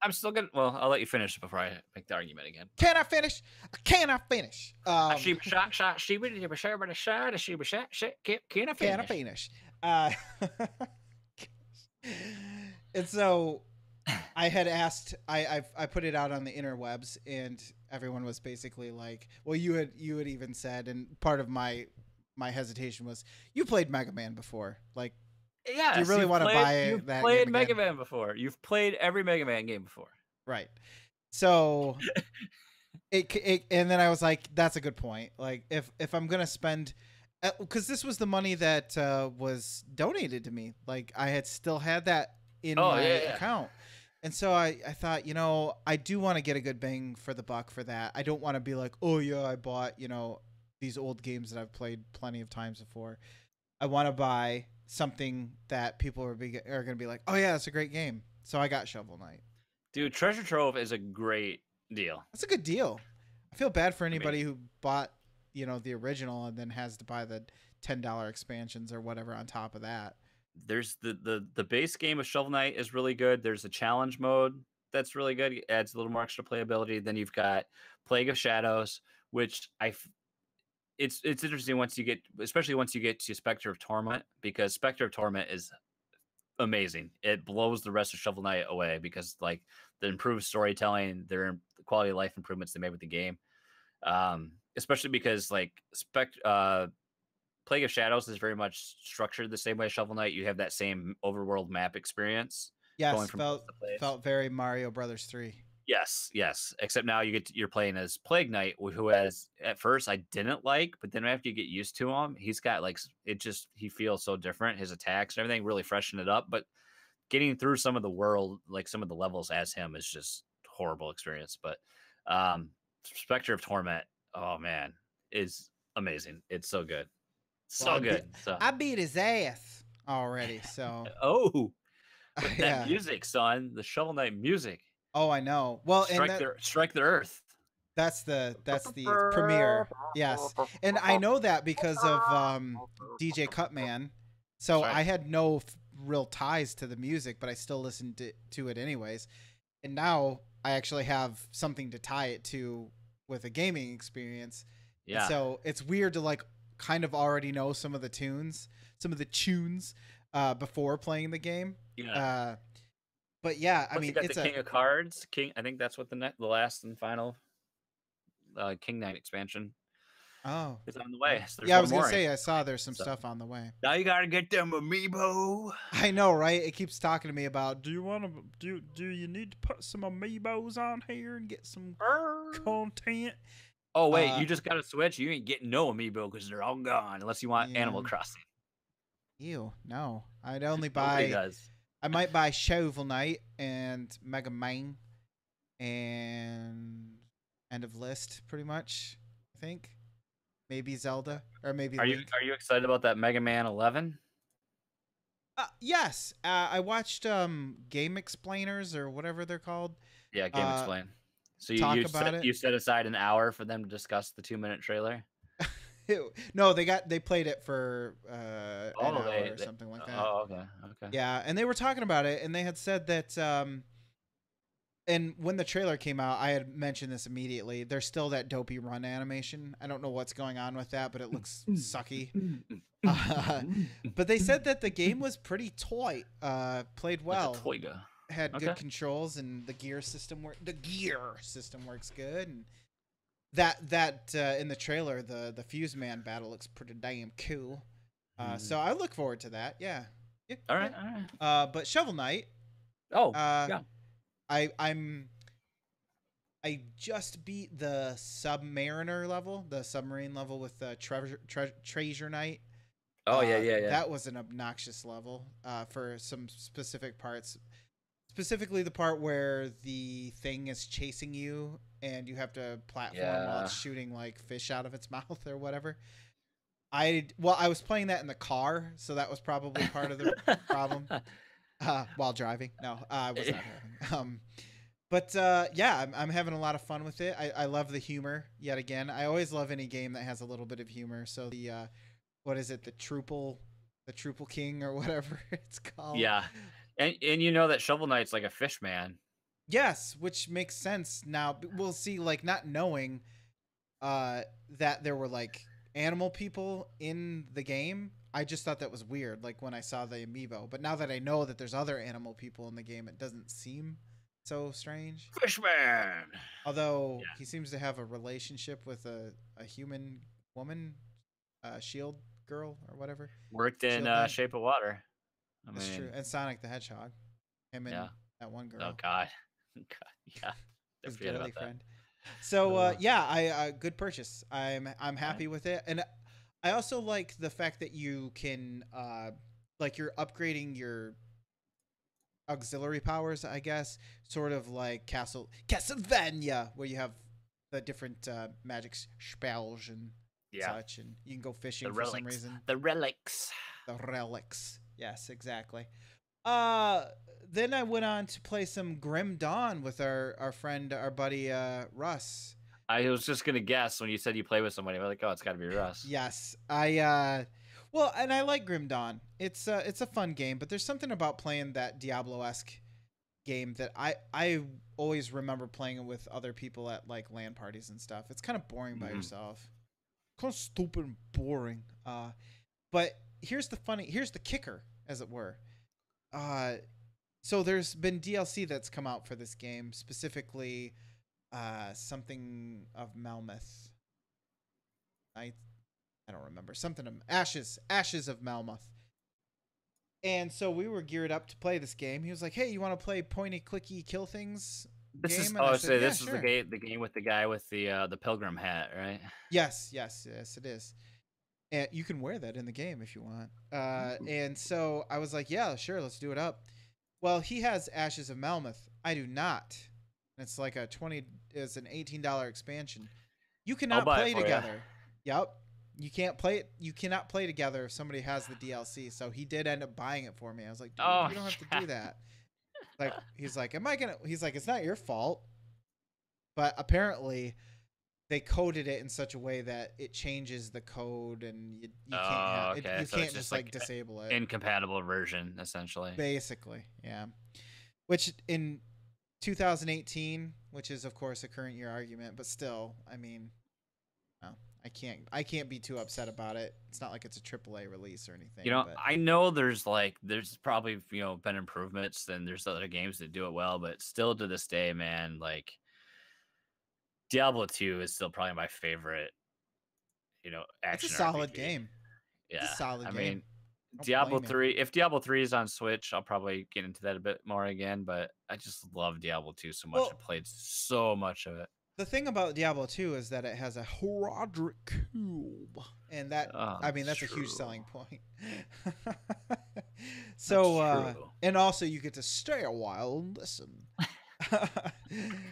I'm still gonna. Well, I'll let you finish before I make the argument again. can I finish? Can I finish? She shot, shot, she would have shot, but a shot, she was shot, shit. Can I Can I finish? finish? Uh, and so I had asked, I put it out on the interwebs, and everyone was basically like, well, you had even said, and part of my hesitation was, you played Mega Man before, like, do you Yes, really want to buy you've that game played Mega again? Man before. You've played every Mega Man game before. Right. So and then I was like, that's a good point. Like, if I'm gonna spend, because this was the money that was donated to me, like I had still had that in Oh my yeah, yeah. account. And so I thought, I do want to get a good bang for the buck for that. I don't want to be like, oh yeah, I bought, these old games that I've played plenty of times before. I want to buy something that people are going to be like, oh yeah, that's a great game. So I got Shovel Knight. Dude, Treasure Trove is a great deal. That's a good deal. I feel bad for I mean, anybody who bought, the original and then has to buy the $10 expansions or whatever on top of that. there's the base game of Shovel Knight is really good. There's a challenge mode that's really good. It adds a little more extra playability. Then you've got Plague of Shadows, which it's interesting once you get, especially once you get to Spectre of Torment, because Spectre of Torment is amazing. It blows the rest of Shovel Knight away because like the improved storytelling, the quality of life improvements they made with the game, especially because like Plague of Shadows is very much structured the same way as Shovel Knight. You have that same overworld map experience going Yes, from place to place. felt very Mario Brothers 3. Yes, yes. Except now you're playing as Plague Knight, who has at first I didn't like, but then after you get used to him, he's got like he feels so different. His attacks and everything really freshen it up. But getting through some of the world, like some of the levels as him, is just horrible experience. But Spectre of Torment, oh man, is amazing. It's so good. Well, So good. So I beat his ass already, so oh, with that yeah. music, son, the Shovel Knight music. Oh, I know. Well, and Strike the earth. that's the premiere. Yes. And I know that because of DJ Cutman. So Right. I had no real ties to the music, but I still listened to it anyways. And now I actually have something to tie it to with a gaming experience. Yeah. And so it's weird to like kind of already know some of the tunes before playing the game. Yeah. But yeah, Plus, I mean, you got it's the King of Cards. I think that's what the last and final King Knight expansion oh. is on the way. So Yeah, I was gonna say I saw there's some stuff on the way. Now you gotta get them amiibo. I know, right? It keeps talking to me about. Do you want to? Do you need to put some amiibos on here and get some content? Oh wait, you just got a Switch. You ain't getting no amiibo because they're all gone unless you want Animal Crossing. Ew, no. I'd only Nobody buy. does. I might buy Shovel Knight and Mega Man and end of list, pretty much. I think maybe Zelda or maybe Link. Are you excited about that Mega Man 11? Yes, I watched Game Explainers or whatever they're called. Yeah, Game Explain. So you set aside an hour for them to discuss the 2-minute trailer. No, they played it for an hour or something like that. Oh, okay. Yeah, and they were talking about it, and they had said that. And when the trailer came out, I had mentioned this immediately. There's still that dopey run animation. I don't know what's going on with that, but it looks sucky. But they said that the game was pretty tight. Played well. Had good controls, and the gear system works good. And that in the trailer, the Fuse Man battle looks pretty damn cool. So I look forward to that. Yeah. Yeah, All yeah. right, all right. But Shovel Knight, Oh, uh, yeah. I'm I just beat the Submariner level, the submarine level with the Treasure Knight. Oh, yeah, yeah, yeah. That was an obnoxious level for some specific parts. Specifically, the part where the thing is chasing you and you have to platform while it's Yeah. shooting like fish out of its mouth or whatever. I was playing that in the car, so that was probably part of the problem while driving. No, I was not driving. But yeah, I'm having a lot of fun with it. I love the humor yet again. I always love any game that has a little bit of humor. So the what is it? The Truple King or whatever it's called. Yeah. And you know that Shovel Knight's like a fish man. Yes, which makes sense now. We'll see. Like not knowing uh that there were like animal people in the game, I just thought that was weird. Like when I saw the amiibo, but now that I know that there's other animal people in the game, it doesn't seem so strange. Fishman. Although Yeah. he seems to have a relationship with a human woman, Shield girl or whatever, Worked in Shield Knight. Shape of Water. I That's true. mean, And Sonic the Hedgehog, him yeah. and that one Oh girl, God. God, yeah. Don't his forget girly about that. friend. So Uh, yeah, I good purchase. I'm right? happy with it, and I also like the fact that you can like you're upgrading your auxiliary powers, I guess, sort of like Castlevania, where you have the different magic spells and Yeah. such, and you can go fishing The for some relics. reason. The relics. The relics, yes, exactly. Uh, then I went on to play some Grim Dawn with our friend, our buddy Russ. I was just gonna guess when you said you play with somebody. I'm like, oh, it's got to be Russ. Yes, I well, and I like Grim Dawn. It's a fun game, but there's something about playing that Diablo-esque game that I always remember playing it with other people at like LAN parties and stuff. It's kind of boring by yourself. Kind of stupid and boring. But here's the kicker, as it were. Uh, so there's been DLC that's come out for this game, specifically something of Malmouth. I don't remember, something of Ashes of Malmouth. And so we were geared up to play this game. He was like, "Hey, you want to play pointy clicky kill things This is game?" And I said, "Yeah, this is sure." the game with the guy with the pilgrim hat, right? Yes, yes, yes, it is. And you can wear that in the game if you want. Ooh. And so I was like, "Yeah, sure, let's do it up." Well, he has Ashes of Malmouth. I do not. It's like it's an $18 expansion. You I'll cannot buy it play for you. together. Yep. You can't play it. You cannot play together if somebody has the DLC. So he did end up buying it for me. I was like, dude, Oh you don't have to yeah. do that. Like, he's like, am I gonna? He's like, it's not your fault. But apparently, they coded it in such a way that it changes the code, and you can't have Oh, it. okay. You So can't it's just just like like disable it. incompatible version, essentially. Basically, yeah. Which in 2018, which is of course a current year argument, but still, I mean, no, I can't be too upset about it. It's not like it's a AAA release or You anything, know, but I know there's probably been improvements and there's other games that do it well, but still to this day, man, like Diablo 2 is still probably my favorite, it's a action solid RPG. game. It's a Yeah. solid I game. mean, Don't Diablo blame you. 3, if Diablo 3 is on Switch, I'll probably get into that a bit more again, but I just love Diablo 2 so much. I Well, played so much of it. the thing about Diablo 2 is that it has a Horadric cube, and that Oh, I mean that's that's a huge true. selling point. That's So true. and also you get to stay a while and listen.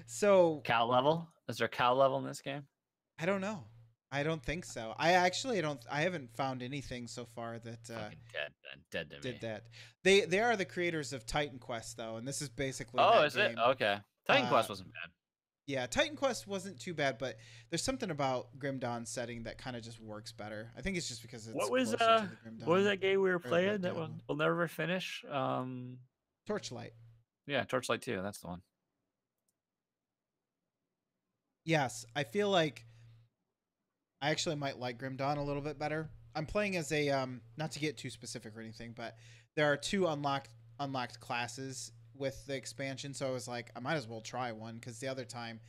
So Cow level? Is there a cow level in this game? I don't know. I don't think so. I actually don't. I haven't found anything so far that Fucking dead, then. Dead to did me. that. They are the creators of Titan Quest though, and this is basically Oh, that is it? game. Okay. Titan Uh, Quest wasn't bad. yeah, Titan Quest wasn't too bad, but there's something about Grim Dawn setting that kind of just works better. I think it's just because it's closer to the Grim What was Dawn that game we were or the playing that Diablo. we'll never finish? Torchlight. Yeah, Torchlight 2, that's the one. Yes, I feel like I actually might like Grim Dawn a little bit better. I'm playing as a not to get too specific or anything, but there are two unlocked classes with the expansion, so I was like, I might as well try one because the other time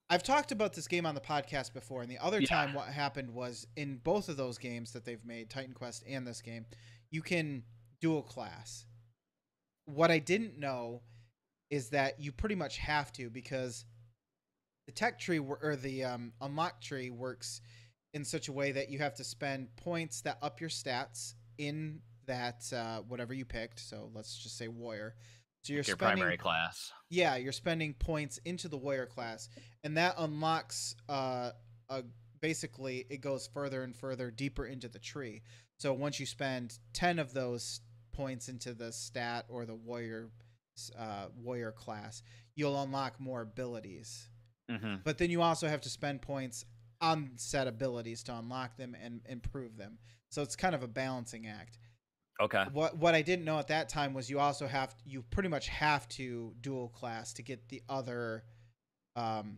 I've talked about this game on the podcast before, and the other Yeah. time what happened was in both of those games that they've made, Titan Quest and this game, you can dual class. What I didn't know is that you pretty much have to, because the tech tree or the unlock tree works in such a way that you have to spend points that up your stats in that whatever you picked. So let's just say warrior. So you're Like your spending, primary class. yeah, you're spending points into the warrior class, and that unlocks a basically it goes further and further deeper into the tree. So once you spend 10 of those points into the stat or the warrior class, you'll unlock more abilities. Mm-hmm. But then you also have to spend points on set abilities to unlock them and improve them. So it's kind of a balancing act. Okay. What I didn't know at that time was you pretty much have to dual class to get the other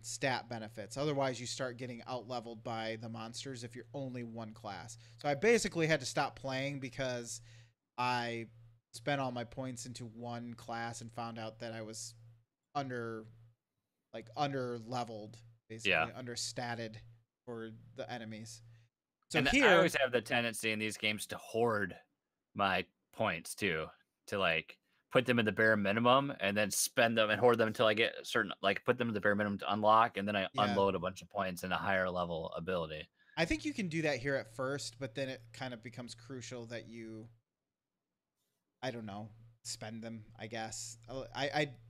stat benefits. Otherwise, you start getting out leveled by the monsters if you're only one class. So I basically had to stop playing because I spent all my points into one class and found out that I was under under leveled, Yeah. basically understated for the enemies. So And I here, always have the tendency in these games to hoard my points too, to like put them in the bare minimum and then spend them and hoard them until I get certain, like put them in the bare minimum to unlock, and then I yeah, unload a bunch of points in a higher level ability. I think you can do that here at first, but then it kind of becomes crucial that you, I don't know, spend them. I guess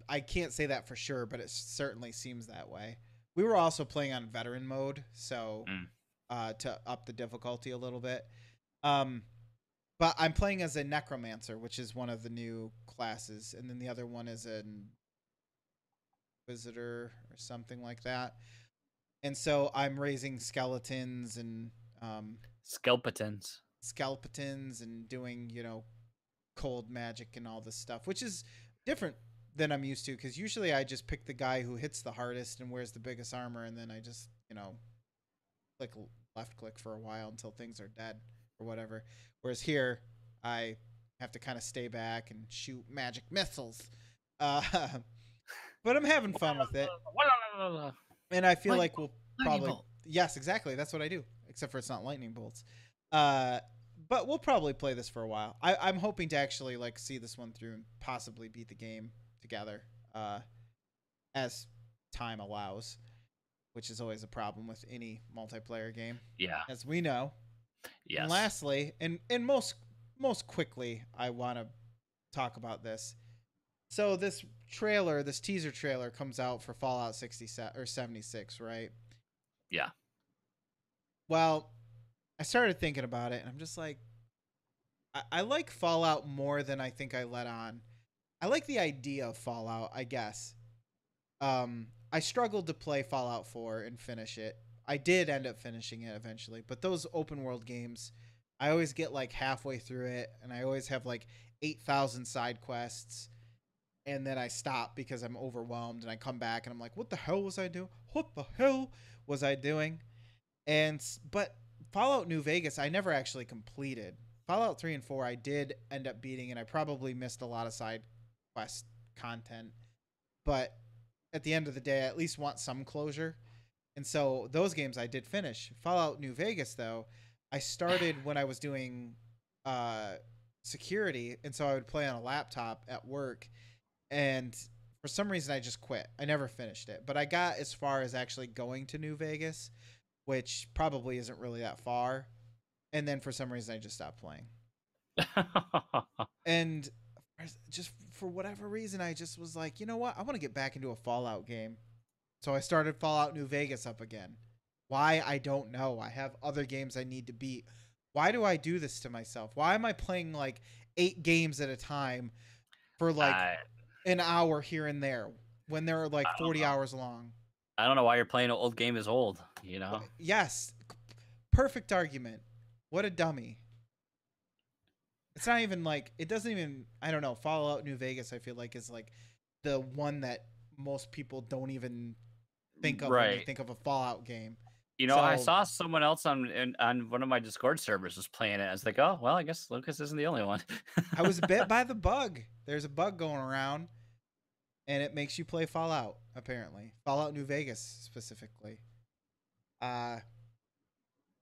I can't say that for sure, but it certainly seems that way. We were also playing on veteran mode, so Mm. to up the difficulty a little bit. Um, but I'm playing as a necromancer, which is one of the new classes, and then the other one is an inquisitor or something like that. And so I'm raising skeletons and um, Skeletons. skeletons and doing cold magic and all this stuff, which is different than I'm used to, because usually I just pick the guy who hits the hardest and wears the biggest armor, and then I just click left click for a while until things are dead or whatever. Whereas here, I have to kind of stay back and shoot magic missiles. Uh, but I'm having fun with it, and I feel Lightning like bolt. we'll Lightning probably, bolt. yes, exactly. That's what I do, except for it's not lightning bolts. Uh, but we'll probably play this for a while. I'm hoping to actually like see this one through and possibly beat the game together as time allows, which is always a problem with any multiplayer game, Yeah. as we know. And Yes. lastly, and most quickly, I want to talk about this. So this teaser trailer comes out for Fallout 60 or 76, right? Yeah. Well, I started thinking about it, and I'm just like, I like Fallout more than I think I let on. I like the idea of Fallout, I guess. I struggled to play Fallout 4 and finish it. I did end up finishing it eventually, but those open world games, I always get like halfway through it, and I always have like 8,000 side quests, and then I stop because I'm overwhelmed, and I come back and I'm like, what the hell was I doing? What the hell was I doing? But Fallout New Vegas, I never actually completed. Fallout 3 and 4, I did end up beating, and I probably missed a lot of side quest content. But at the end of the day, I at least want some closure. And so those games I did finish. Fallout New Vegas, though, I started when I was doing uh, security, and so I would play on a laptop at work. And for some reason, I just quit. I never finished it, but I got as far as actually going to New Vegas, which probably isn't really that far. And then for some reason, I just stopped playing. And just for whatever reason, I just was like, you know what? I want to get back into a Fallout game. So I started Fallout New Vegas up again. Why? I don't know. I have other games I need to beat. Why do I do this to myself? Why am I playing like 8 games at a time for like I an hour here and there when they're like I don't 40 know. hours long? I don't know why you're playing an old game is old. You know. Yes, perfect argument. What a dummy. It's not even like, it doesn't even, I don't know, Fallout New Vegas I feel like is like the one that most people don't even think of when they Right. think of a Fallout game. You know, I So saw someone else on one of my Discord servers was playing it. I was like, oh well, I guess Lucas isn't the only one. I was bit by the bug. There's a bug going around, and it makes you play Fallout. Apparently, Fallout New Vegas specifically. Uh,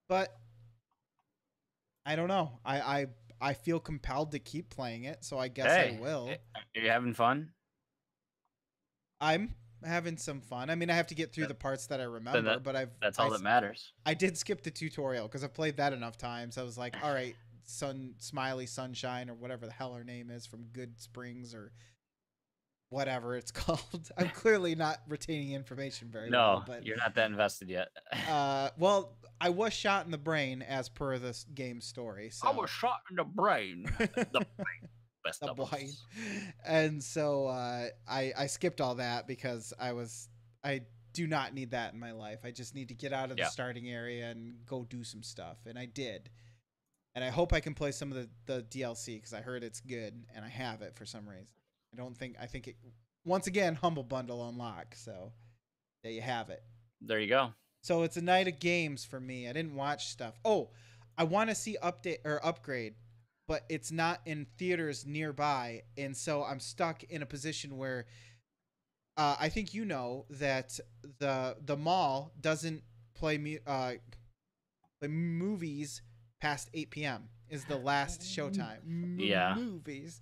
but I don't know. I feel compelled to keep playing it, so I guess I Hey, will. are you having fun? I'm having some fun. I mean, I have to get through Then the parts that I then remember, but that's all that matters. I did skip the tutorial because I've played that enough times. I was like, all right, Smiley Sunshine or whatever the hell her name is from Good Springs or whatever it's called. I'm clearly not retaining information very well, No, but you're not that invested yet. well, I was shot in the brain as per this game story, I was so shot in the brain. The best the of blind, us. and so I skipped all that because I do not need that in my life. I just need to get out of the Yeah, starting area and go do some stuff, and I did. And I hope I can play some of the DLC because I heard it's good, and I have it for some reason. I think it once again Humble Bundle unlock. So there you have it. there you go. So it's a night of games for me. I didn't watch stuff. Oh, I want to see update or upgrade, but it's not in theaters nearby, and so I'm stuck in a position where I think you know that the mall doesn't play movies past 8 p.m. is the last showtime. Yeah, Movies.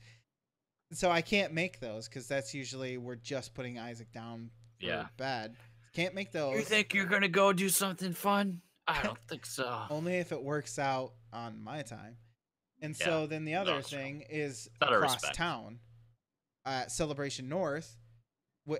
So I can't make those because that's usually we're just putting Isaac down yeah. for bed. Can't make You those. think you're gonna go do something fun? I don't think so. Only if it works out on my time. And Yeah, so then the no, other it's true. thing is Out of across respect. town at Celebration North,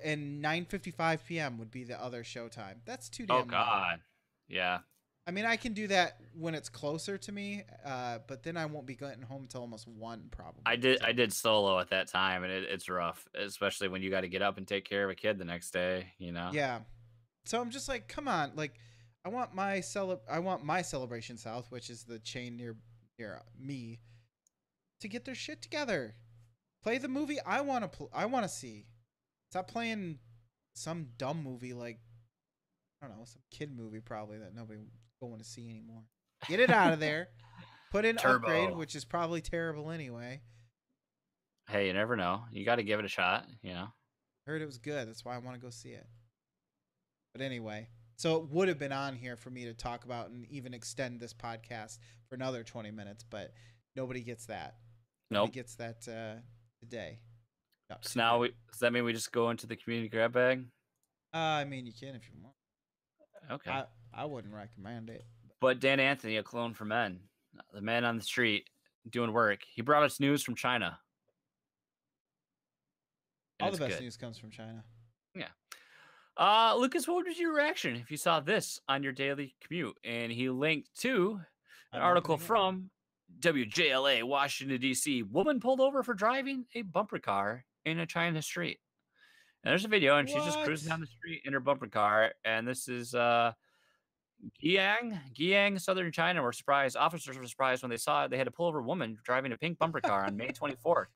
and 9:55 p.m. would be the other showtime. That's too Oh damn late. God, yeah. I mean, I can do that when it's closer to me, but then I won't be getting home until almost 1 I probably. did So I did solo at that time, and it's rough, especially when you got to get up and take care of a kid the next day. You know. yeah, so I'm just like, come on, like I want my Celebration South, which is the chain near me, to get their shit together. Play the movie I want to see. Stop playing some dumb movie like I don't know, some kid movie probably that nobody going to see anymore. Get it out of there. Put in Upgrade, Turbo. which is probably terrible anyway. Hey, you never know. You got to give it a shot. You know. Heard it was good. That's why I want to go see it. But anyway, so it would have been on here for me to talk about and even extend this podcast for another 20 minutes, but nobody gets that. Nobody Nope. gets that today. No, So now does that mean we just go into the community grab bag? I mean, you can if you want. Okay. I wouldn't recommend it. But Dan Anthony, a clone for men, the man on the street doing work, he brought us news from China, and All the it's best good. news comes from China. Yeah. Lucas, what was your reaction if you saw this on your daily commute? And he linked to an I'm article opening it. from WJLA, Washington, D.C. Woman pulled over for driving a bumper car in a China street. And there's a video, and she's just cruising What? down the street in her bumper car. And this is Guiyang, southern China were surprised. Officers were surprised when they saw it. They had to pull over a woman driving a pink bumper car on May 24th.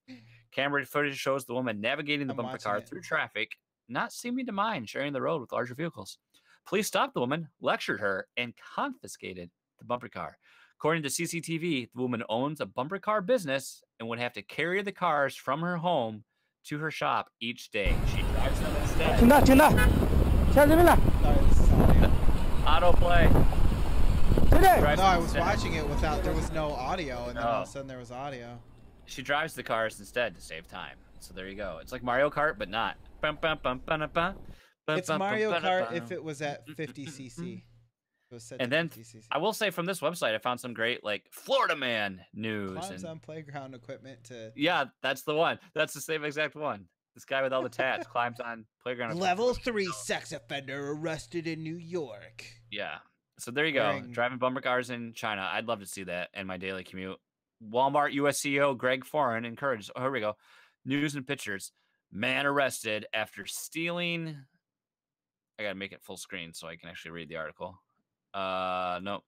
Camera footage shows the woman navigating the I'm bumper watching car it. through traffic, not seeming to mind sharing the road with larger vehicles. Police stopped the woman, lectured her, and confiscated the bumper car. According to CCTV, the woman owns a bumper car business and would have to carry the cars from her home to her shop each day. She drives them instead. 停了，停了，下这边来， Sorry, this is audio. Autoplay. 这里。 Drives No, them I was instead. watching it without. There was no audio, and then all of Oh. a sudden there was audio. She drives the cars instead to save time. So there you go. It's like Mario Kart, but not. Bum, bum, bum, bum, bum, bum, It's bum, Mario bum, Kart bum. if it was at 50cc. It was set And to then 50cc. I will say from this website, I found some great like Florida man news. Climbs And on playground equipment to yeah, that's the one. That's the same exact one. This guy with all the tats climbs on playground. level 3 sex offender arrested in New York. Yeah. So there you go. Wearing- Driving bumper cars in China. I'd love to see that in my daily commute. Walmart US CEO Greg Foran encouraged. Oh, here we go. News and pictures. Man arrested after stealing. I gotta make it full screen so I can actually read the article. No.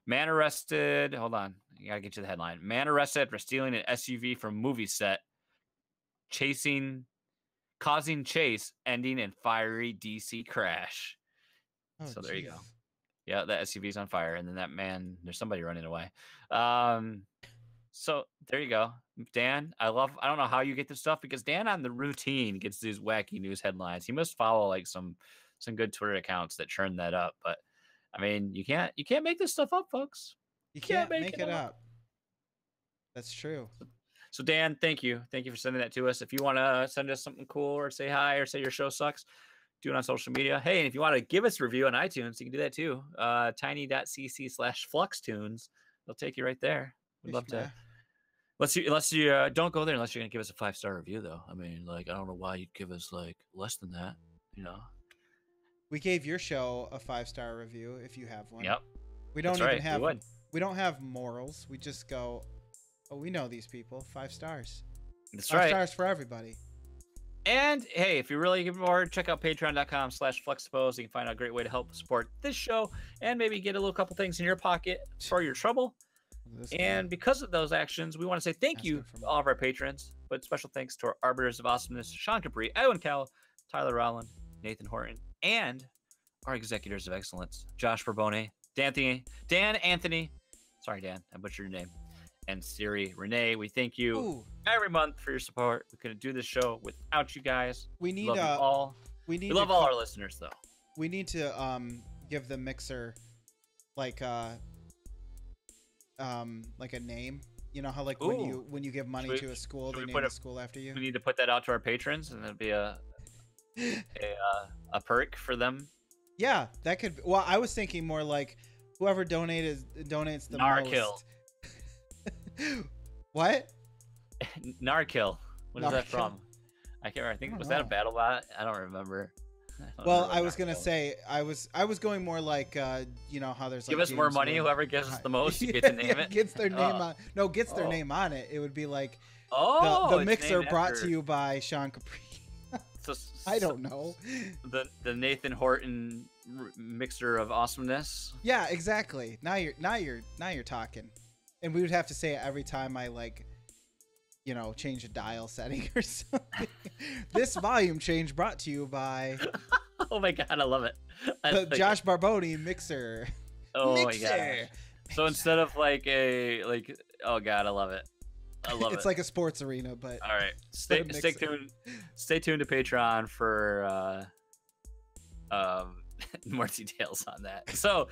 Man arrested. Hold on. I gotta get you the headline. Man arrested for stealing an SUV from movie set. Causing chase, ending in fiery DC crash. Oh, So there you go. jeez. Yeah, that SUV's on fire, and then that man, there's somebody running away. So there you go. Dan, I don't know how you get this stuff because Dan on the routine gets these wacky news headlines. He must follow like some good Twitter accounts that churn that up. But I mean, you can't make this stuff up, folks. You can't make it up. That's true. So Dan, thank you for sending that to us. If you want to send us something cool or say hi or say your show sucks, do it on social media. Hey, and if you want to give us a review on iTunes, you can do that too. tiny.cc/fluxtunes. They'll take you right there. We'd love to. Unless you don't go there unless you're gonna give us a 5-star review, though. I mean, like, I don't know why you'd give us like less than that. You know. We gave your show a 5-star review if you have one. Yep. We don't That's even right. have. We would. We don't have morals. We just go. Oh, we know these people. 5 stars. That's 5 right. stars for everybody. And hey, if you're really looking forward, check out patreon.com/Fluxtaposed. You can find out a great way to help support this show and maybe get a little couple things in your pocket for your trouble. And because of those actions, we want to say thank you to all of our patrons, but special thanks to our arbiters of awesomeness, Sean Capri, Edwin Cowell, Tyler Rowland, Nathan Horton, and our executors of excellence, Josh Barbone, Dan Anthony. Sorry, Dan, I butchered your name. And Siri Renee. We thank you every month for your support. We couldn't do this show without you guys. We need love you all. We love all our listeners, though. We need to give the mixer like a name. You know how like when you give money to a school, they name a school after you. We need to put that out to our patrons, and it'd be a perk for them. Yeah, that could. Well, I was thinking more like whoever donates the most. What? Narkill. What is that from? I can't remember. I think was that a battle bot? I don't remember. Well, I was gonna say I was going more like you know how there's like give us more money. Whoever gives us the most, you get to name it. Gets their name on. No, gets their name on it. It would be like the mixer brought to you by Sean Capri. I don't know. The Nathan Horton mixer of awesomeness. Yeah, exactly. Now you're talking. And we would have to say it every time I like, you know, change a dial setting or something. This volume change brought to you by. Oh my god, I love it. The Josh Barbone mixer. Oh my god. So instead of like oh god, I love it. I love it. It's like a sports arena, but all right. Stay tuned. Stay tuned to Patreon for more details on that. So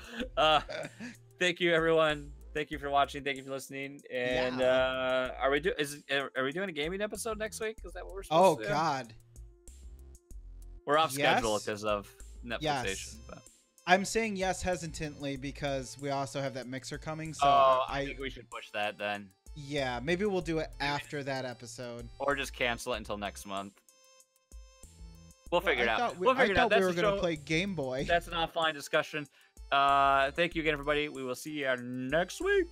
thank you everyone. Thank you for watching. Thank you for listening. And are we doing a gaming episode next week? Is that what we're supposed to do? Oh god. We're off schedule because of Netflix. But I'm saying yes hesitantly because we also have that mixer coming. So I think we should push that then. Yeah, maybe we'll do it after that episode. Or just cancel it until next month. We'll figure it out. I thought we were going to play Game Boy. That's an offline discussion. Thank you again, everybody. We will see you next week.